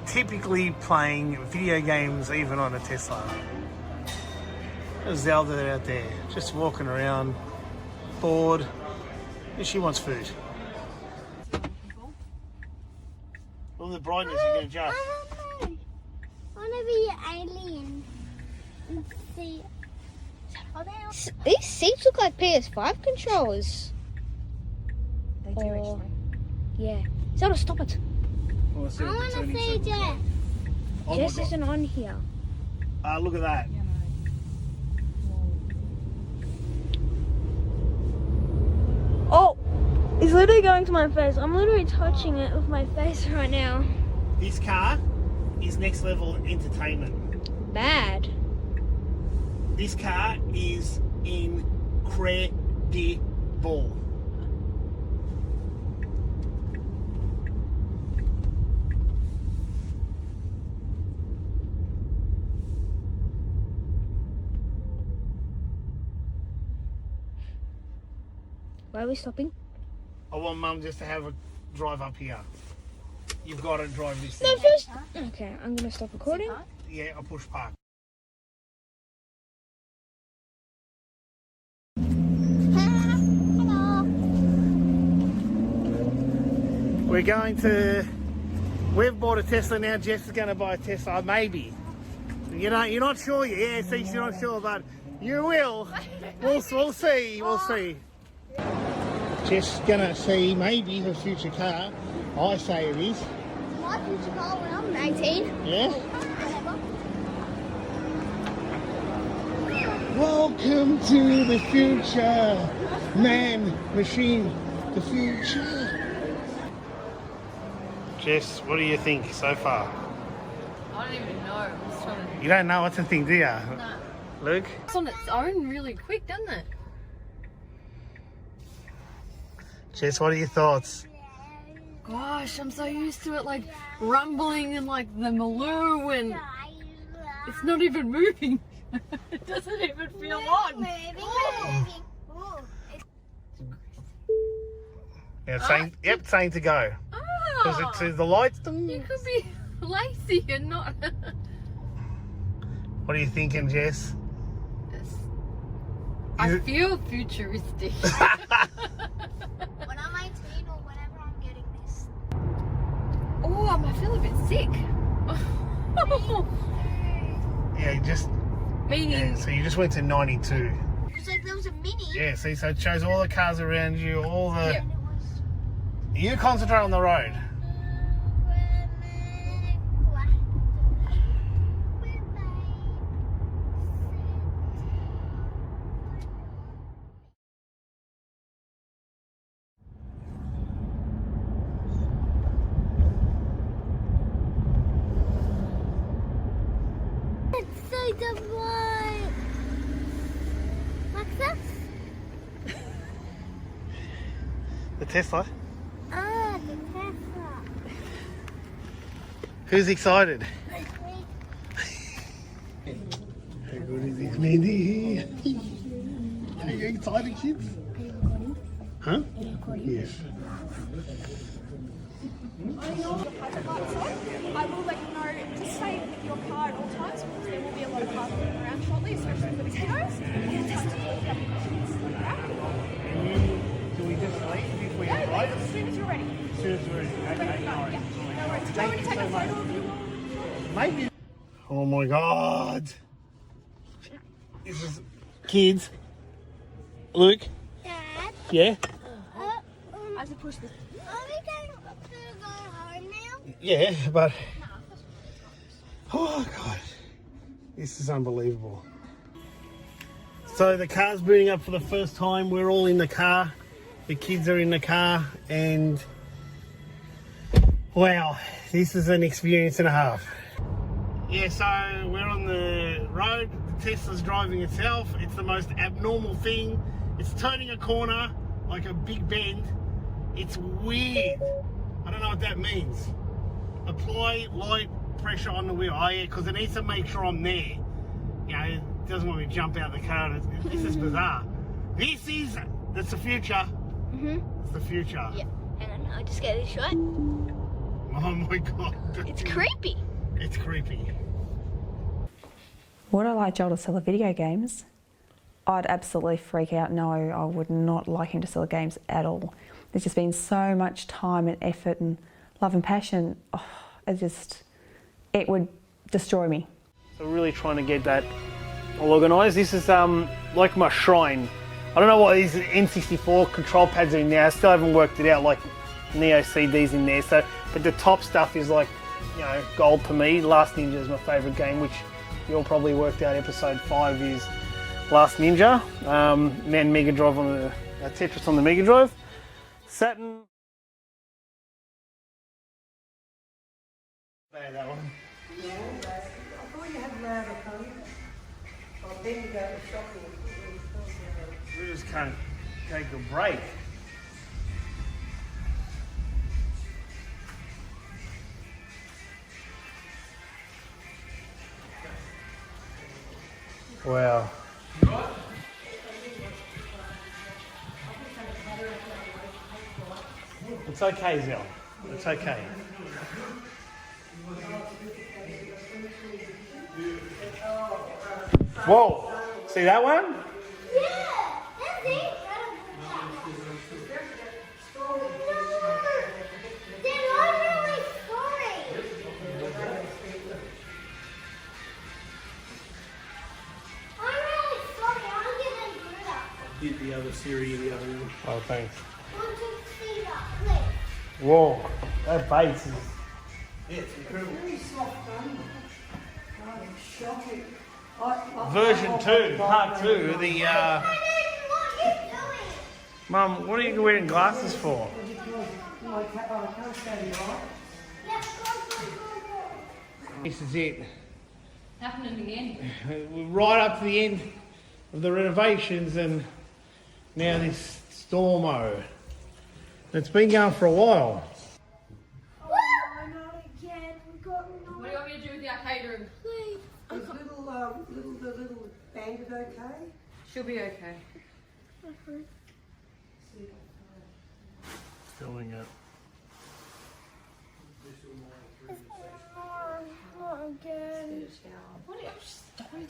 typically playing video games even on a Tesla. There's Zelda out there, just walking around, bored. She wants food. Well, the brightness you can adjust. I want to be an alien and see. These seats look like PS5 controllers. They do actually. Yeah. Zelda, stop it. I want to see Jess. Jess isn't on here. Look at that. Oh, it's literally going to my face. I'm literally touching it with my face right now. This car is next level entertainment. Bad. This car is incredible. Why are we stopping? I want Mum just to have a drive up here. You've got to drive this thing. No, first. Okay, I'm gonna stop recording. Yeah, I'll push park. We're going to... We've bought a Tesla now. Jess is going to buy a Tesla, maybe. You're not sure. Yeah, see, you're not sure, but you will. We'll see. We'll see. Just gonna see maybe her future car. I say it is. My future car when I'm 18. Yeah. Welcome to the future, man, machine, the future. Jess, what do you think so far? I don't even know. I'm just trying to... You don't know what to think, do you? No. Luke? It's on its own really quick, doesn't it? Jess, what are your thoughts? Gosh, I'm so used to it like rumbling and like the maloo and it's not even moving. It doesn't even feel on. Yeah, saying, yep, saying to go. Because it says the lights. You could be lazy and not. What are you thinking, Jess? I feel futuristic. When I'm 18 or whenever I'm getting this. Oh, I feel a bit sick. Yeah, you just. Meaning. Yeah, so you just went to 92. It's like there was a mini. Yeah, see, so it shows all the cars around you, all the. Yeah. You concentrate on the road. It's like a boy. What's that? The Tesla. Ah, the Tesla. Who's excited? How good is this lady? Are you excited, kids? Huh? Yes. I will let you know to stay with your car at all times because there will be a lot of cars moving around shortly, especially for the kiddos. Do we just leave if we Yeah, right? as soon as you're ready. As soon as we're ready. Okay, no worries. No worries. Do you want me to take a photo of you? Maybe. Oh my god. This is kids. Luke? Dad? Yeah? I have to push this. Are we going to go home now? Yeah, but. Oh god. This is unbelievable. So the car's booting up for the first time. We're all in the car. The kids are in the car and. Wow, this is an experience and a half. Yeah, so we're on the road. The Tesla's driving itself. It's the most abnormal thing. It's turning a corner like a big bend. It's weird. I don't know what that means. Apply light pressure on the wheel. Oh yeah, because it needs to make sure I'm there. You know, it doesn't want me to jump out of the car. This is bizarre. That's the future. It's the future. Yeah. Hang on, I'll just get this shot. Oh my god. It's creepy. It's creepy. Would I like Joel to sell the video games? I'd absolutely freak out. No, I would not like him to sell the games at all. There's just been so much time and effort and love and passion. Oh, it would destroy me. So we're really trying to get that all organised. This is like my shrine. I don't know what these N64 control pads are in there. I still haven't worked it out, like Neo CDs in there. So, but the top stuff is like, you know, gold to me. Last Ninja is my favourite game, which you all probably worked out. Episode 5 is Last Ninja. Man, Mega Drive on the Tetris on the Mega Drive. Saturn. That one. Yeah, I thought you had louder phone. Oh, then you go to shopping. We just can't take a break. Wow. It's okay, Zell. It's okay. Whoa! See that one? Yeah, that's it. Dad, I'm really sorry. other Siri in the other room. Oh, thanks. Want to see that clip? Whoa, that bass is... Yeah, it's incredible. Very soft, don't it? Oh, it's shocking. Version 2, part 2, the... What are you doing? Mum, what are you wearing glasses for? I can't stand it right. Let's go. This is it. Happening again. We're right up to the end of the renovations and now this stormo. It's been going for a while. Oh, not again. We got What do you want me to do with the arcade room? Please. Is the little bandit okay? She'll be okay. Filling it. Not again. What are you... Don't. Dave,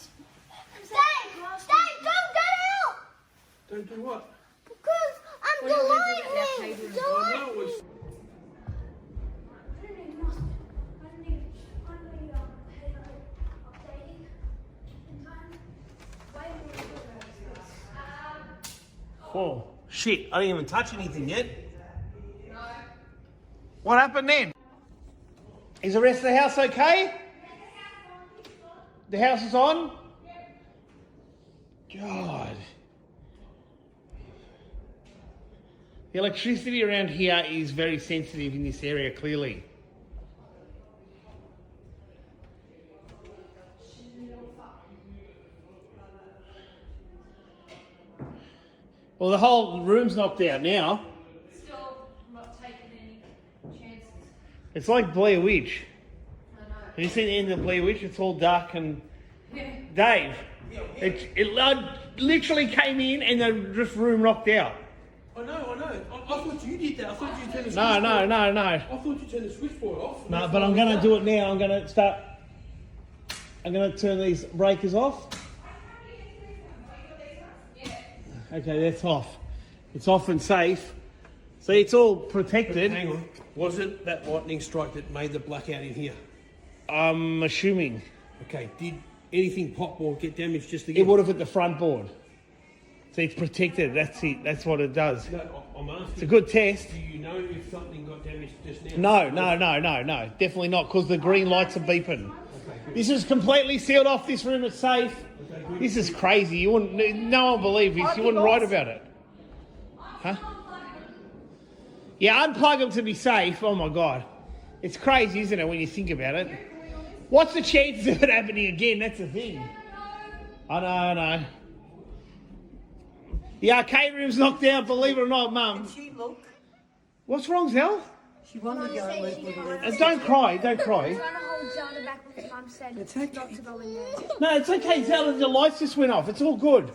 don't get out! Don't do what? Because I'm What do you want me to do delighted. with the arcade room? I know it was... Oh, shit, I didn't even touch anything yet. No. What happened then? Is the rest of the house okay? The house is on? God. The electricity around here is very sensitive in this area, clearly. Well, the whole room's knocked out now. Still not taking any chances. It's like Blair Witch. I know. Have you seen the end of Blair Witch? It's all dark and... Yeah. Dave, it literally came in and the just room knocked out. I know. I thought you did that. I thought you turned the No. I thought you turned the switchboard off. No, but I'm going to do it now. I'm going to turn these breakers off. Okay, that's off. It's off and safe. See, it's all protected. Hang on. Was it that lightning strike that made the blackout in here? I'm assuming. Okay, did anything pop or get damaged just again? It would have hit the front board. So it's protected. That's it. That's what it does. No, I'm asking. It's a good test. Do you know if something got damaged just now? No. Definitely not, because the green lights are beeping. This is completely sealed off. This room is safe. This is crazy. You wouldn't. No one will believe this. You wouldn't write about it. Huh? Yeah, unplug them to be safe. Oh my God. It's crazy, isn't it, when you think about it? What's the chances of it happening again? That's the thing. I know. The arcade room's knocked out, believe it or not, Mum. Did she look? What's wrong, Zell? She wanted to go and look with her. Don't cry. I'm trying to hold Zelda back because Mum said It's okay. not to go in there. No, it's okay, Zell. The lights just went off. It's all good.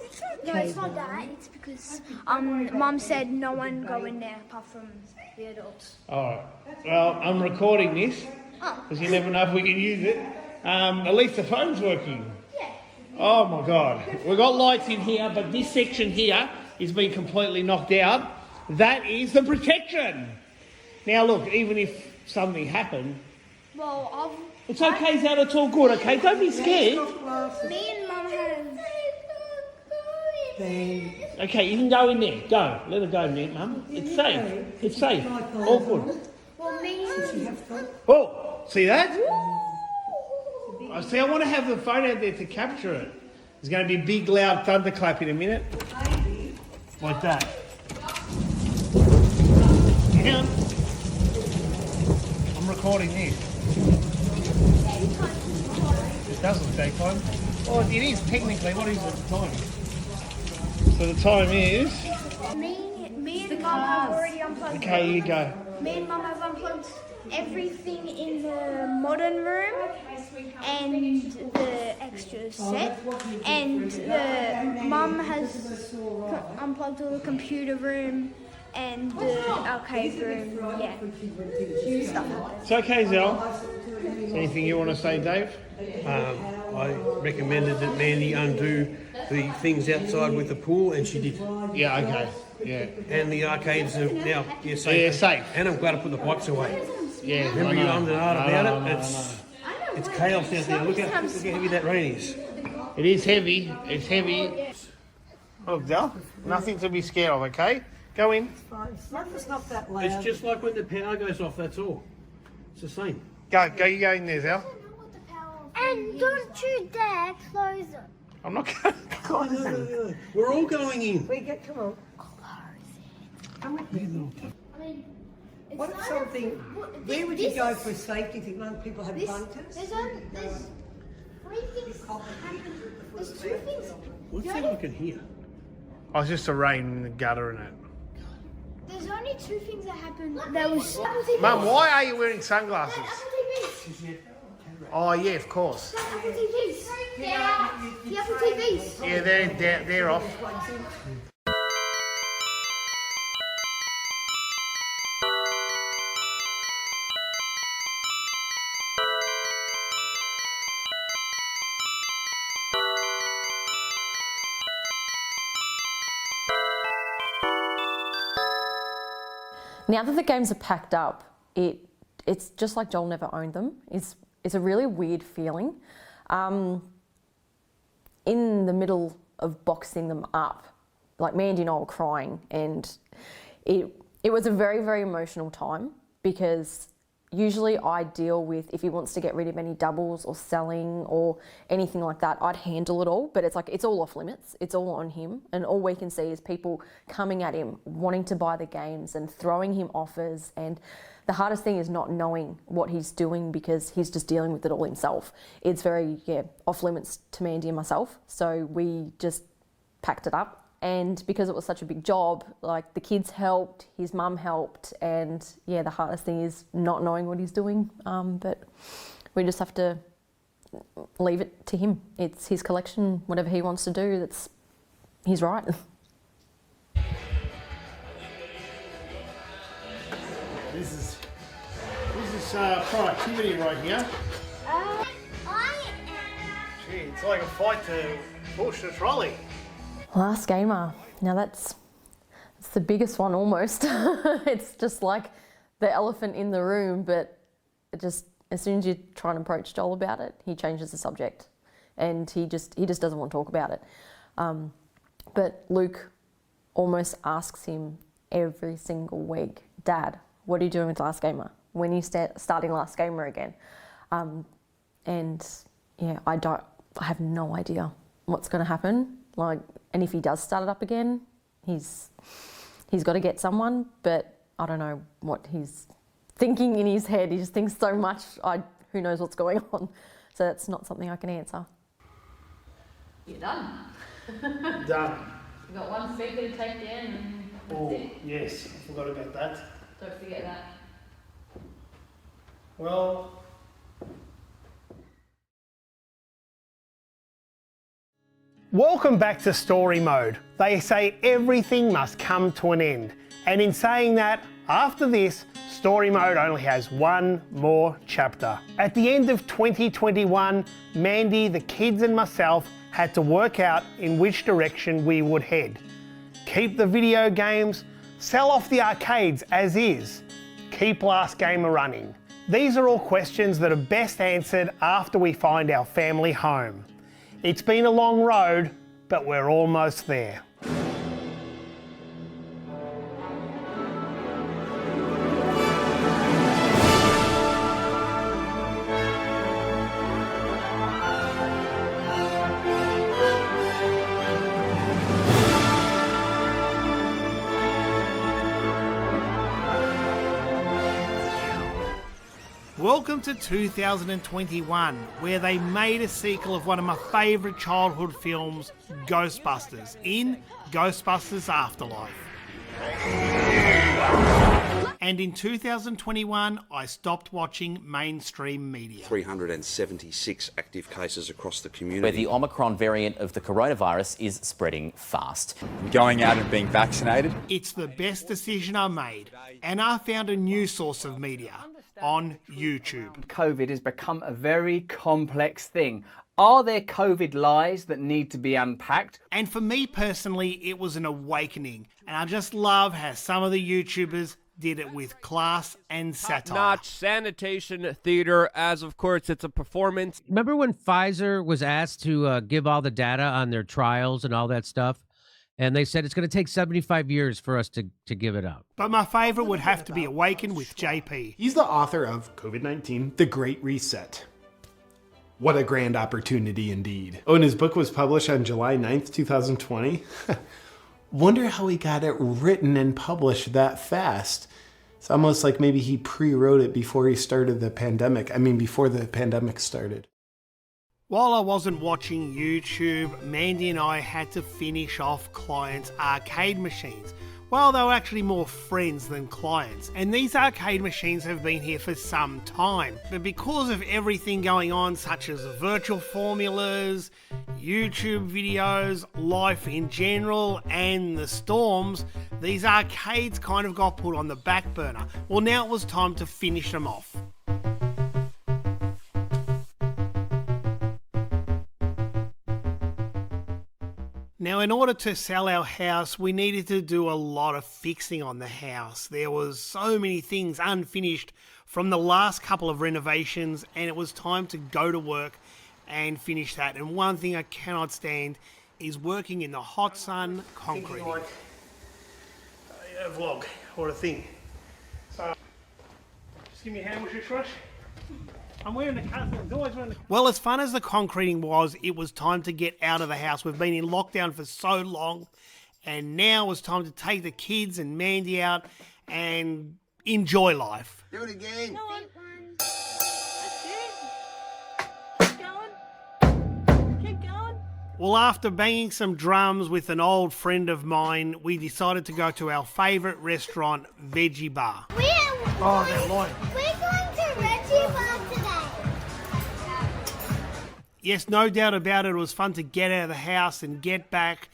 No, it's not that. It's because Mum said no one go in there apart from the adults. All right. Well, I'm recording this because you never know if we can use it. At least the phone's working. Yeah. Oh my God. We've got lights in here, but this section here is being completely knocked out. That is the protection. Now look, even if something happened, Well, it's okay, Zell. It's all good. Okay, don't be scared. me and Mum have. Okay, you can go in there. Go. Let her go in there, Mum. It's safe. It's safe. All good. Well, me. Oh, see that? I see. I want to have the phone out there to capture it. There's going to be a big, loud thunderclap in a minute. Like that. Yeah. I'm recording this. It doesn't take time. Oh, it is technically. What is the time? So the time is... Me and Mum have already unplugged. Okay, you go. Me and Mum have unplugged everything in the modern room and the extra set, and the Mum has unplugged all the computer room and the arcade room. Yeah, stuff like that. It's okay, Zell. Anything you want to say, Dave? I recommended that Mandy undo the things outside with the pool, and she did. Yeah, okay. Yeah. And the arcades are now safe. Yeah, safe. And I'm glad I put the bikes away. Yeah, Remember you ummed and ahed about it? No. It's chaos out there. Look how heavy that rain is. It is heavy. It's heavy. Look, Del, nothing to be scared of, okay? Go in. It's not that loud. It's just like when the power goes off, that's all. It's the same. You go in there, Del. And don't you dare close it. I'm not going to close it. No. We're all going in. Come on. Come with me. What if something, where would you go for a safety thing? Like people have bunkers? There's 3 things happen. There's 2 things. What's that I can hear? I was just a rain in the gutter and it. There's only 2 things that happened. There was Mum, why are you wearing sunglasses? Apple TVs. Oh, yeah, of course. Apple TVs. The Apple TVs. Yeah, they're off. Now that the games are packed up, it's just like Joel never owned them. It's a really weird feeling. In the middle of boxing them up, like Mandy and I were crying, and it was a very, very emotional time, because usually I deal with, if he wants to get rid of any doubles or selling or anything like that, I'd handle it all, but it's all off limits. It's all on him, and all we can see is people coming at him, wanting to buy the games and throwing him offers, and the hardest thing is not knowing what he's doing because he's just dealing with it all himself. It's very, off limits to Mandy and myself, so we just packed it up. And because it was such a big job, like the kids helped, his mum helped, and the hardest thing is not knowing what he's doing. But we just have to leave it to him. It's his collection, whatever he wants to do, he's right. This is productivity right here. Gee, it's like a fight to push a trolley. Last gamer. Now that's the biggest one almost. It's just like the elephant in the room, but as soon as you try and approach Joel about it, he changes the subject, and he just doesn't want to talk about it. But Luke almost asks him every single week, "Dad, what are you doing with Last Gamer? When are you starting Last Gamer again?" And I have no idea what's going to happen. And if he does start it up again, he's got to get someone, but I don't know what he's thinking in his head. He just thinks so much, who knows what's going on. So that's not something I can answer. You're done. Done. You've got one speaker to take down and that's it. Yes, I forgot about that. Don't forget that. Well, welcome back to Story Mode. They say everything must come to an end. And in saying that, after this, Story Mode only has one more chapter. At the end of 2021, Mandy, the kids and myself had to work out in which direction we would head. Keep the video games, sell off the arcades as is, keep Last Gamer running. These are all questions that are best answered after we find our family home. It's been a long road, but we're almost there. Welcome to 2021, where they made a sequel of one of my favourite childhood films, Ghostbusters, in Ghostbusters Afterlife. And in 2021, I stopped watching mainstream media. 376 active cases across the community. Where the Omicron variant of the coronavirus is spreading fast. Going out and being vaccinated. It's the best decision I made, and I found a new source of media. On YouTube. COVID has become a very complex thing. Are there COVID lies that need to be unpacked? And for me personally, it was an awakening. And I just love how some of the YouTubers did it with class and satire. Top-notch sanitation theater, as of course it's a performance. Remember when Pfizer was asked to give all the data on their trials and all that stuff? And they said it's going to take 75 years for us to give it up. But my favourite would have to be Awaken with JP. He's the author of COVID-19, The Great Reset. What a grand opportunity indeed. Oh, and his book was published on July 9th, 2020. Wonder how he got it written and published that fast. It's almost like maybe he pre-wrote it before he started the pandemic. I mean, before the pandemic started. While I wasn't watching YouTube, Mandy and I had to finish off clients' arcade machines. Well, they were actually more friends than clients, and these arcade machines have been here for some time. But because of everything going on, such as virtual formulas, YouTube videos, life in general, and the storms, these arcades kind of got put on the back burner. Well, now it was time to finish them off. Now, in order to sell our house, we needed to do a lot of fixing on the house. There was so many things unfinished from the last couple of renovations, and it was time to go to work and finish that. And one thing I cannot stand is working in the hot sun concrete. Like a vlog or a thing. So, just give me a hand with your trash. I'm wearing the cut. Well, as fun as the concreting was, it was time to get out of the house. We've been in lockdown for so long, and now it's time to take the kids and Mandy out and enjoy life. Do it again. No, that's it. Keep going. Keep going. Well, after banging some drums with an old friend of mine, we decided to go to our favourite restaurant, Veggie Bar. Oh, they're lying. We're going to Veggie Bar today. Yes, no doubt about it. It was fun to get out of the house and get back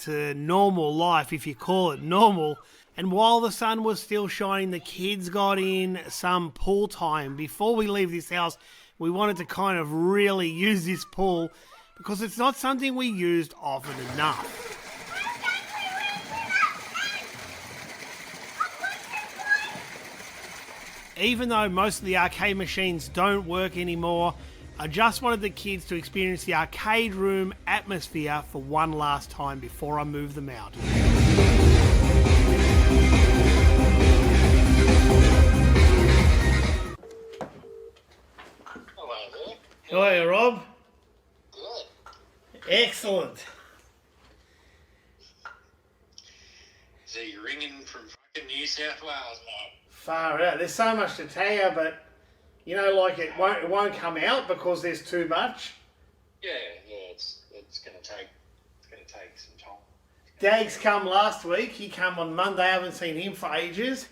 to normal life, if you call it normal. And while the sun was still shining, the kids got in some pool time. Before we leave this house, we wanted to kind of really use this pool because it's not something we used often enough. Even though most of the arcade machines don't work anymore, I just wanted the kids to experience the arcade room atmosphere for one last time before I move them out. Hello there. How are you, Rob? Good. Excellent. So you're ringing from fucking New South Wales, mate. Far out. There's so much to tell you, but you know, like it won't come out because there's too much. Yeah, it's gonna take some time. Dag's come last week. He come on Monday. I haven't seen him for ages.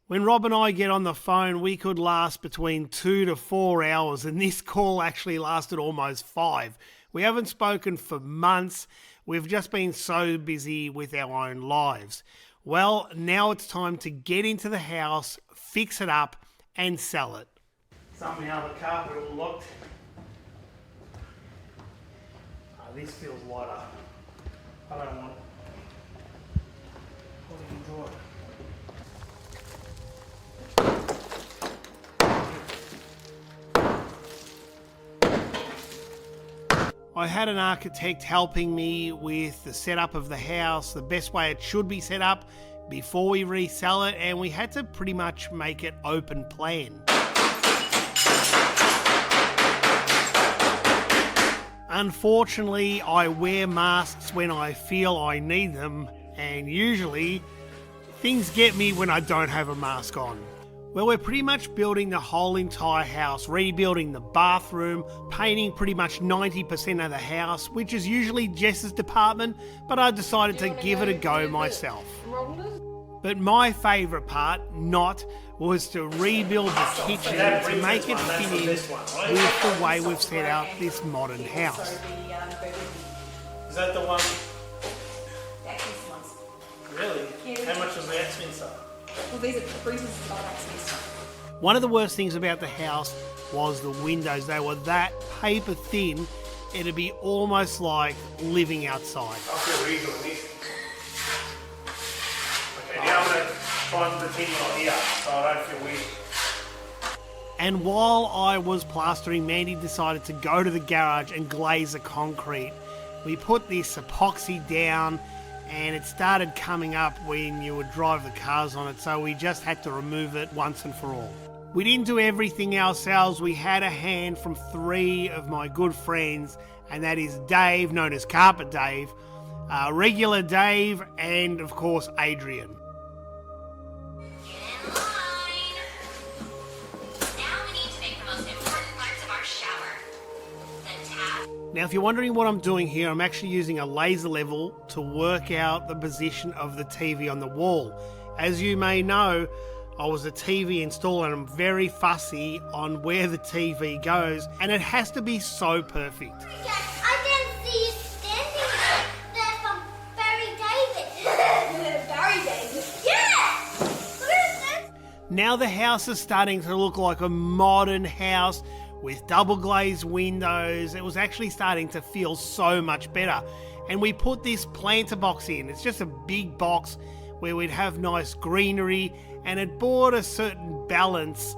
When Rob and I get on the phone, we could last between 2 to 4 hours, and this call actually lasted almost 5. We haven't spoken for months. We've just been so busy with our own lives. Well, now it's time to get into the house, fix it up, and sell it. Somehow the carpet all locked. Oh, this feels lighter. I don't want. What do you draw? I had an architect helping me with the setup of the house, the best way it should be set up before we resell it, and we had to pretty much make it open plan. Unfortunately, I wear masks when I feel I need them, and usually things get me when I don't have a mask on. Well, we're pretty much building the whole entire house, rebuilding the bathroom, painting pretty much 90% of the house, which is usually Jess's department, but I decided to give it a go myself. But my favourite part, was to rebuild the kitchen to make it fit in with the way we've set out this modern house. Is that the one? Really? How much was the expensive? Well, these are freezers about access. One of the worst things about the house was the windows. They were that paper thin, it'd be almost like living outside. I feel really good with this. Okay, now I'm going to try and pretend on here so I don't feel weird. And while I was plastering, Mandy decided to go to the garage and glaze the concrete. We put this epoxy down, and it started coming up when you would drive the cars on it, so we just had to remove it once and for all. We didn't do everything ourselves. We had a hand from 3 of my good friends, and that is Dave, known as Carpet Dave, Regular Dave, and of course Adrian. Now, if you're wondering what I'm doing here, I'm actually using a laser level to work out the position of the TV on the wall. As you may know, I was a TV installer and I'm very fussy on where the TV goes, and it has to be so perfect. I didn't see you standing there from Barry David. Barry David? Yeah! Look at this. Now the house is starting to look like a modern house with double glazed windows. It was actually starting to feel so much better. And we put this planter box in. It's just a big box where we'd have nice greenery, and it brought a certain balance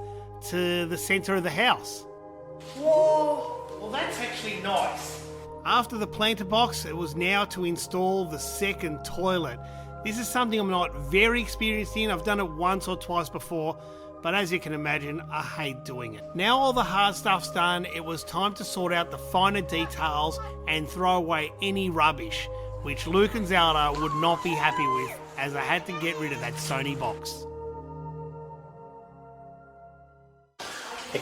to the centre of the house. Whoa! Well, that's actually nice. After the planter box, it was now to install the second toilet. This is something I'm not very experienced in. I've done it once or twice before, but as you can imagine, I hate doing it. Now all the hard stuff's done, it was time to sort out the finer details and throw away any rubbish, which Luke and Zelda would not be happy with, as I had to get rid of that Sony box. The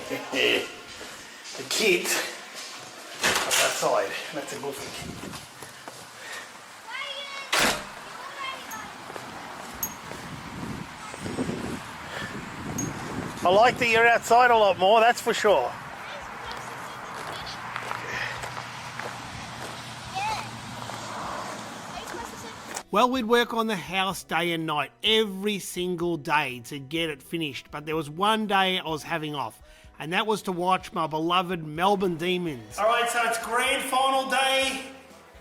kids are outside. That's a movie. I like that you're outside a lot more, that's for sure. Well, we'd work on the house day and night, every single day to get it finished. But there was one day I was having off, and that was to watch my beloved Melbourne Demons. All right, so it's grand final day.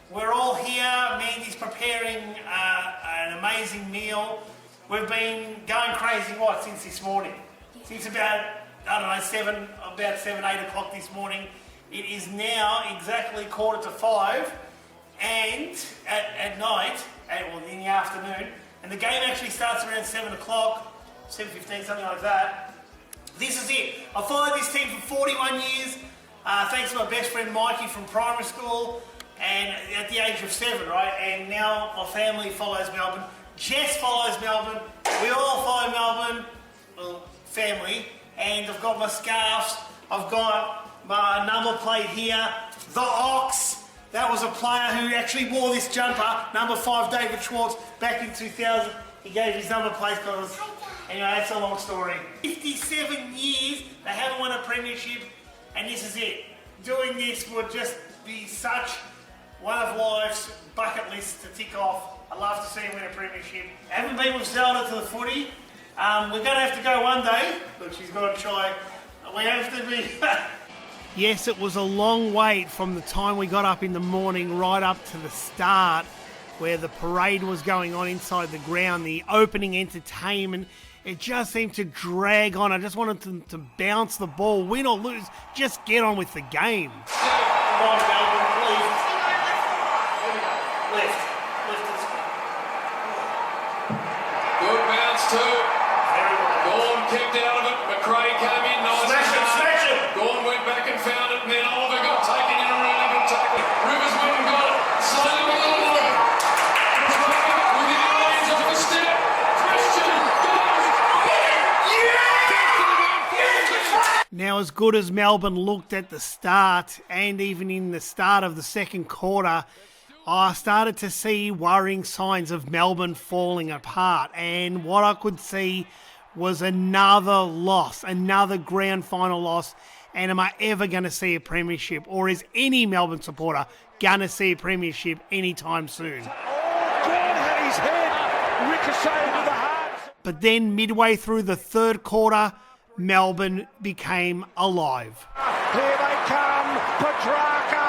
We're all here. Mandy's preparing an amazing meal. We've been going crazy, since this morning? Since about, 7, 8 o'clock this morning. It is now exactly 4:45, and at night, in the afternoon, and the game actually starts around 7 o'clock, 7:15, something like that. This is it. I followed this team for 41 years, thanks to my best friend Mikey from primary school, and at the age of 7, right? And now my family follows Melbourne. Jess follows Melbourne. We all follow Melbourne. Well, family, and I've got my scarves, I've got my number plate here, the Ox. That was a player who actually wore this jumper, number 5, David Schwartz, back in 2000. He gave his number plate because, anyway, that's a long story. 57 years, they haven't won a premiership, and this is it. Doing this would just be such one of life's bucket lists to tick off. I'd love to see him win a premiership. I haven't been with Zelda to the footy. We're going to have to go one day, but she's got to try. We have to be... Yes, it was a long wait from the time we got up in the morning right up to the start, where the parade was going on inside the ground, the opening entertainment. It just seemed to drag on. I just wanted them to bounce the ball, win or lose, just get on with the game. Come on, Melbourne, please. Left. Good bounce too. Gorn kept out of it. McRae came in nice. Smash it! Gorn went back and found it, and then Oliver got taken in a really good tackle. Rivers went and got it. Slowly with the line. Within the lanes off the step. Christian goes. Yeah! Now, as good as Melbourne looked at the start, and even in the start of the second quarter, I started to see worrying signs of Melbourne falling apart, and what I could see was another loss, another grand final loss. And am I ever going to see a premiership, or is any Melbourne supporter going to see a premiership anytime soon? Had his head ricocheted to the heart. But then midway through the third quarter, Melbourne became alive. Here they come, Petrarca,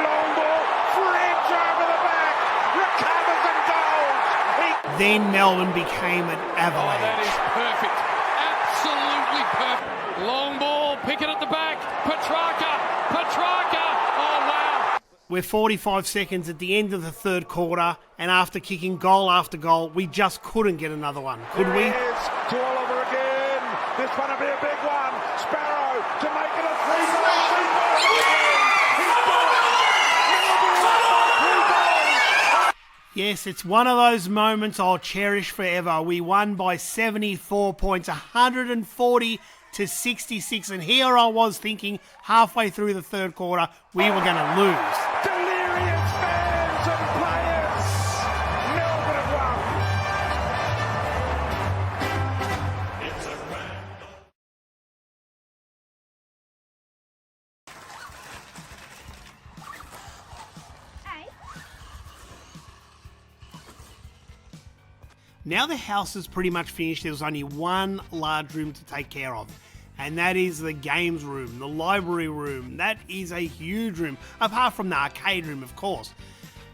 long ball, French over the back, recovers and goals. Then Melbourne became an avalanche. That is perfect, absolutely perfect. Long ball, pick it at the back, Petrarca, oh wow. We're 45 seconds at the end of the third quarter, and after kicking goal after goal, we just couldn't get another one, could we? It is to Oliver again. This one will be a big one. Sparrow to make it a 3-goal. Yes, it's one of those moments I'll cherish forever. We won by 74 points, 140 to 66, and here I was thinking halfway through the third quarter we were going to lose. Delirious fans and players. Melbourne have won. Now the house is pretty much finished. There's only one large room to take care of, and that is the games room, the library room. That is a huge room, apart from the arcade room, of course.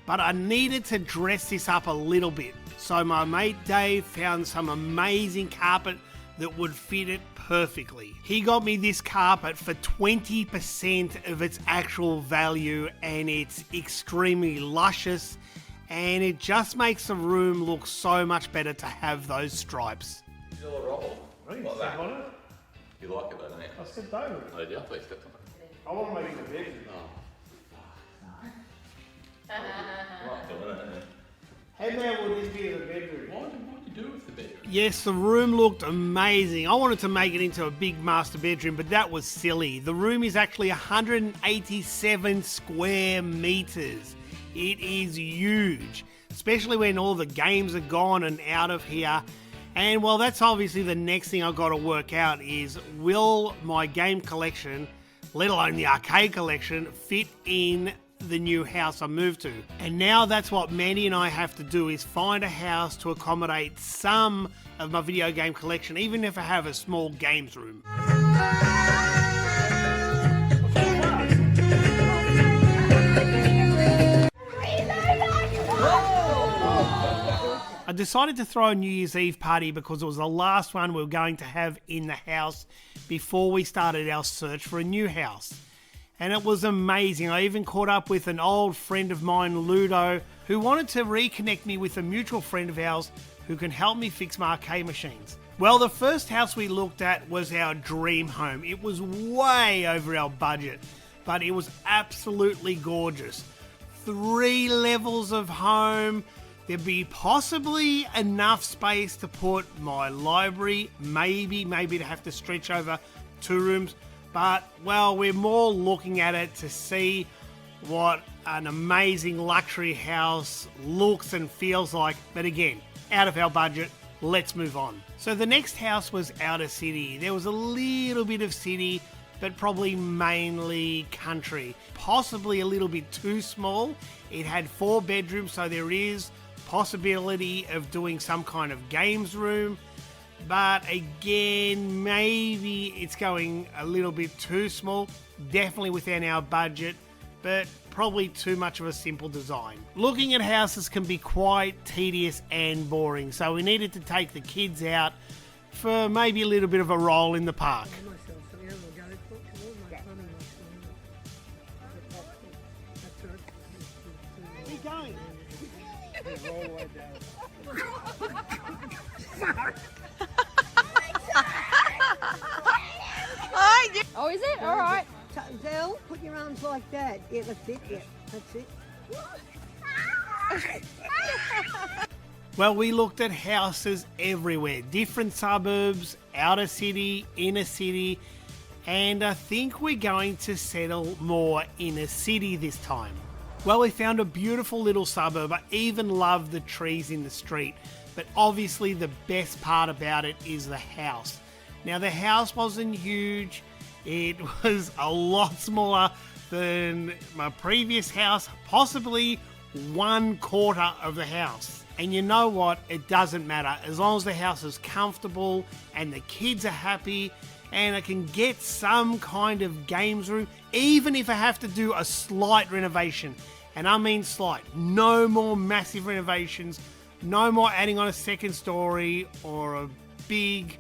But I needed to dress this up a little bit. So my mate Dave found some amazing carpet that would fit it perfectly. He got me this carpet for 20% of its actual value, and it's extremely luscious, and it just makes the room look so much better to have those stripes. Still a roll. Really? Like that. On it? You like it though, don't you? I stepped over it. Oh, did you? I thought you stepped on it. I want to make it a bedroom. Right, doing it, isn't it? How bad would this be as a bedroom? What'd you do with the bedroom? Yes, the room looked amazing. I wanted to make it into a big master bedroom, but that was silly. The room is actually 187 square meters. It is huge, especially when all the games are gone and out of here. And well, that's obviously the next thing I've got to work out is, will my game collection, let alone the arcade collection, fit in the new house I moved to? And now that's what Mandy and I have to do, is find a house to accommodate some of my video game collection, even if I have a small games room. I decided to throw a New Year's Eve party because it was the last one we were going to have in the house before we started our search for a new house. And it was amazing. I even caught up with an old friend of mine, Ludo, who wanted to reconnect me with a mutual friend of ours who can help me fix my arcade machines. Well, the first house we looked at was our dream home. It was way over our budget, but it was absolutely gorgeous. 3 levels of home. There'd be possibly enough space to put my library, maybe to have to stretch over 2 rooms. But, well, we're more looking at it to see what an amazing luxury house looks and feels like. But again, out of our budget, let's move on. So the next house was outer city. There was a little bit of city, but probably mainly country. Possibly a little bit too small. It had 4 bedrooms, so there is possibility of doing some kind of games room, but again, maybe it's going a little bit too small, definitely within our budget, but probably too much of a simple design. Looking at houses can be quite tedious and boring, so we needed to take the kids out for maybe a little bit of a roll in the park. Keep going. Oh, is it? All right. Del, put your arms like that. Yeah, that's it. Yeah, that's it. Well, we looked at houses everywhere, different suburbs, outer city, inner city, and I think we're going to settle more inner city this time. Well, we found a beautiful little suburb. I even love the trees in the street, but obviously the best part about it is the house. Now, the house wasn't huge. It was a lot smaller than my previous house, possibly 1/4 of the house. And you know what? It doesn't matter. As long as the house is comfortable and the kids are happy and I can get some kind of games room, even if I have to do a slight renovation. And I mean slight. No more massive renovations. No more adding on a second story or a big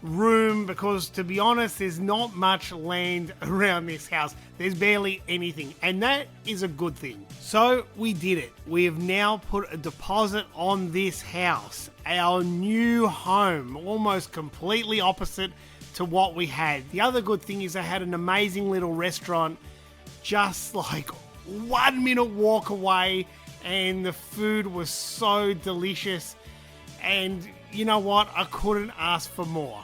room because, to be honest, there's not much land around this house. There's barely anything, and that is a good thing. So we did it. We have now put a deposit on this house, our new home, almost completely opposite to what we had. The other good thing is I had an amazing little restaurant just like 1 minute walk away, and the food was so delicious, and you know what, I couldn't ask for more.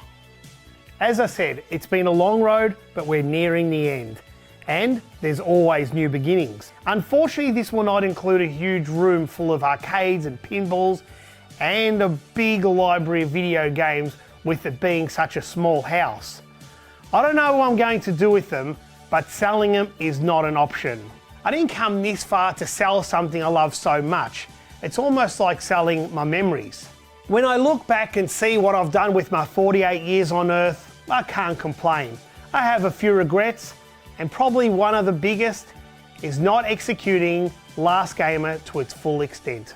As I said, it's been a long road, but we're nearing the end. And there's always new beginnings. Unfortunately, this will not include a huge room full of arcades and pinballs and a big library of video games, with it being such a small house. I don't know what I'm going to do with them, but selling them is not an option. I didn't come this far to sell something I love so much. It's almost like selling my memories. When I look back and see what I've done with my 48 years on Earth, I can't complain. I have a few regrets, and probably one of the biggest is not executing Last Gamer to its full extent.